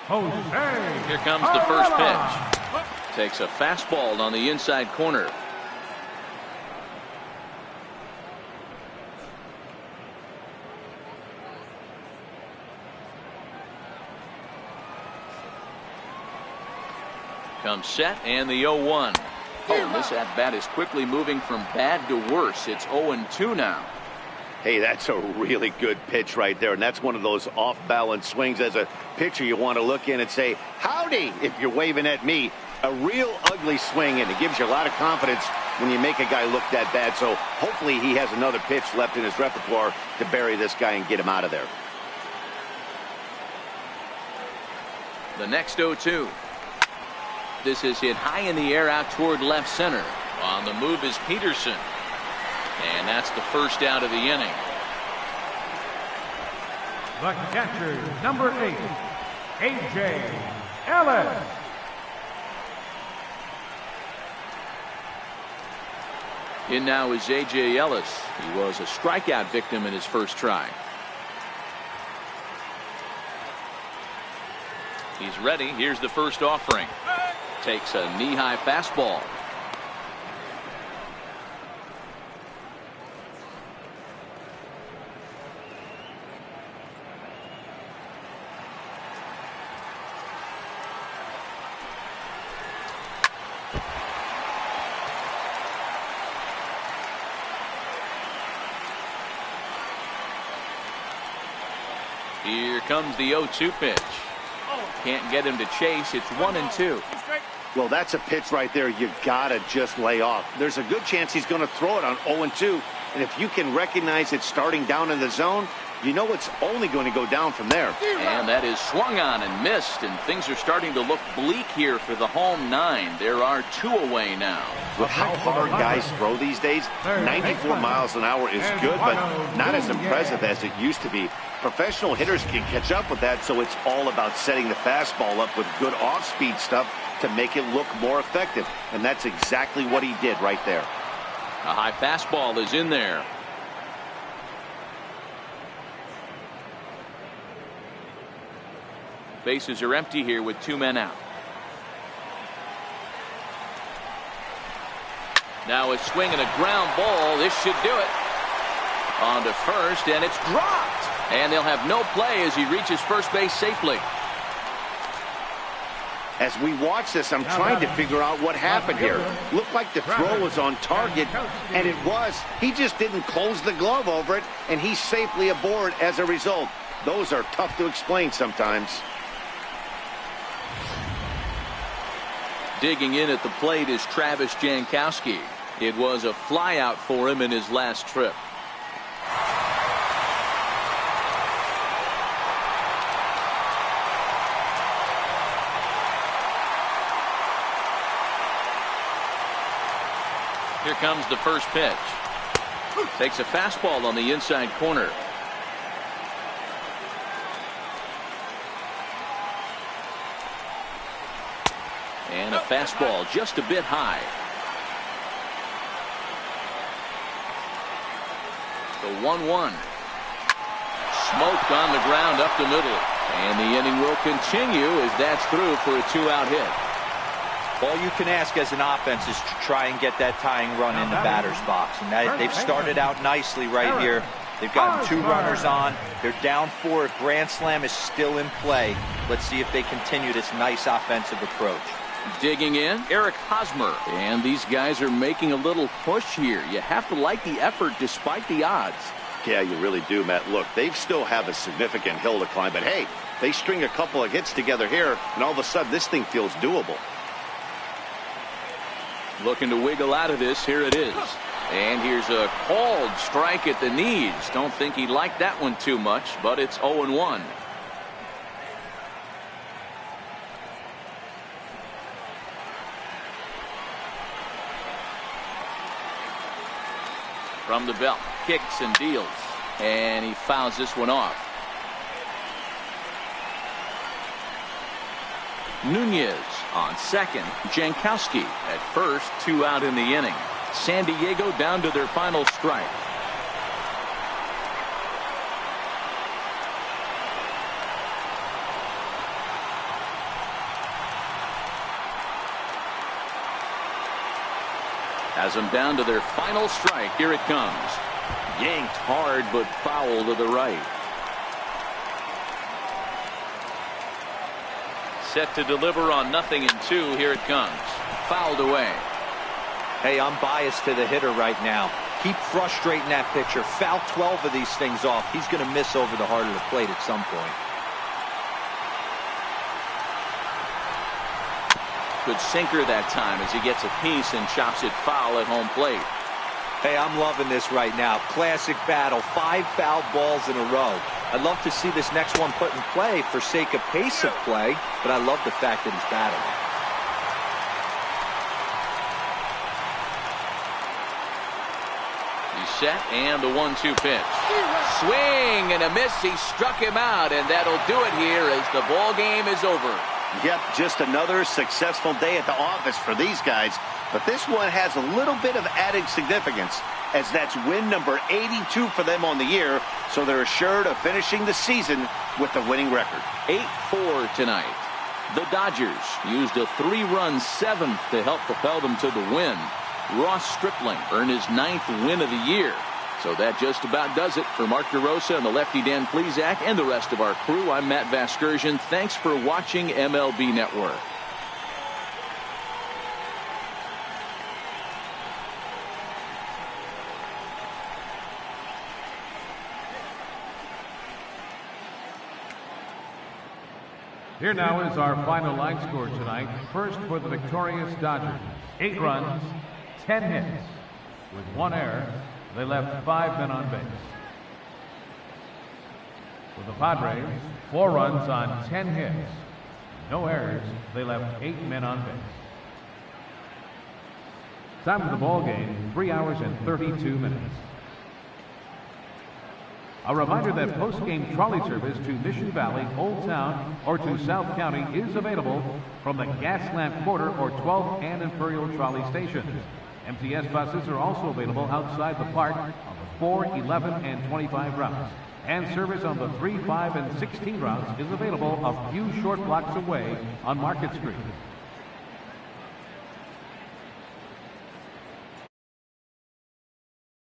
Jose. Here comes the first pitch. Takes a fastball on the inside corner. Comes set and the 0-1. Oh, this at-bat is quickly moving from bad to worse. It's 0-2 now. Hey, that's a really good pitch right there, and that's one of those off-balance swings. As a pitcher, you want to look in and say, howdy, if you're waving at me. A real ugly swing, and it gives you a lot of confidence when you make a guy look that bad. So hopefully he has another pitch left in his repertoire to bury this guy and get him out of there. The next 0-2. This is hit high in the air out toward left center. On the move is Peterson. And that's the first out of the inning. The catcher, number 8, A.J. Ellis. In now is A.J. Ellis. He was a strikeout victim in his first try. He's ready. Here's the first offering. Takes a knee-high fastball. Here comes the 0-2 pitch. Can't get him to chase. It's 1-2. Well, that's a pitch right there you gotta just lay off. There's a good chance he's going to throw it on 0-2, and if you can recognize it starting down in the zone, you know it's only going to go down from there. And that is swung on and missed, and things are starting to look bleak here for the home 9. There are 2 away now. With how hard guys throw these days, 94 miles an hour is good, but not as impressive as it used to be. Professional hitters can catch up with that, so it's all about setting the fastball up with good off-speed stuff to make it look more effective. And that's exactly what he did right there. A high fastball is in there. Bases are empty here with 2 men out. Now a swing and a ground ball. This should do it. On to first, and it's dropped. And they'll have no play as he reaches first base safely. As we watch this, I'm trying to figure out what happened here. Looked like the throw was on target, and it was. He just didn't close the glove over it, and he's safely aboard as a result. Those are tough to explain sometimes. Digging in at the plate is Travis Jankowski. It was a flyout for him in his last trip. Here comes the first pitch. Takes a fastball on the inside corner. And a fastball just a bit high. The 1-1. Smoked on the ground up the middle. And the inning will continue as that's through for a 2-out hit. All you can ask as an offense is to try and get that tying run in the batter's box. And they've started out nicely right here. They've gotten 2 runners on. They're down 4. A grand slam is still in play. Let's see if they continue this nice offensive approach. Digging in, Eric Hosmer. And these guys are making a little push here. You have to like the effort despite the odds. Yeah, you really do, Matt. Look, they still have a significant hill to climb. But, hey, they string a couple of hits together here, and all of a sudden this thing feels doable. Looking to wiggle out of this. Here it is. And here's a called strike at the knees. Don't think he liked that one too much, but it's 0-1. From the belt, kicks and deals. And he fouls this one off. Nunez on second. Jankowski at first. 2 out in the inning. San Diego down to their final strike. Has them down to their final strike. Here it comes. Yanked hard but foul to the right. Set to deliver on 0-2. Here it comes. Fouled away. Hey, I'm biased to the hitter right now. Keep frustrating that pitcher. Foul 12 of these things off. He's going to miss over the heart of the plate at some point. Good sinker that time as he gets a piece and chops it foul at home plate. Hey, I'm loving this right now. Classic battle. 5 foul balls in a row. I'd love to see this next one put in play for sake of pace of play, but I love the fact that he's battling. He's set, and the 1-2 pitch. Swing and a miss. He struck him out, and that'll do it here as the ball game is over. Yep, just another successful day at the office for these guys. But this one has a little bit of added significance, as that's win number 82 for them on the year, so they're assured of finishing the season with the winning record. 8-4 tonight. The Dodgers used a 3-run 7th to help propel them to the win. Ross Stripling earned his 9th win of the year. So that just about does it for Mark DeRosa and the lefty Dan Plesac and the rest of our crew. I'm Matt Vasgersian. Thanks for watching MLB Network. Here now is our final line score tonight. First for the victorious Dodgers. 8 runs, 10 hits. With 1 error, they left 5 men on base. For the Padres, 4 runs on 10 hits. No errors, they left 8 men on base. Time of the ball game, 3 hours and 32 minutes. A reminder that post-game trolley service to Mission Valley, Old Town, or to South County is available from the Gaslamp Quarter or 12th and Imperial trolley stations. MTS buses are also available outside the park on the 4, 11, and 25 routes. And service on the 3, 5, and 16 routes is available a few short blocks away on Market Street.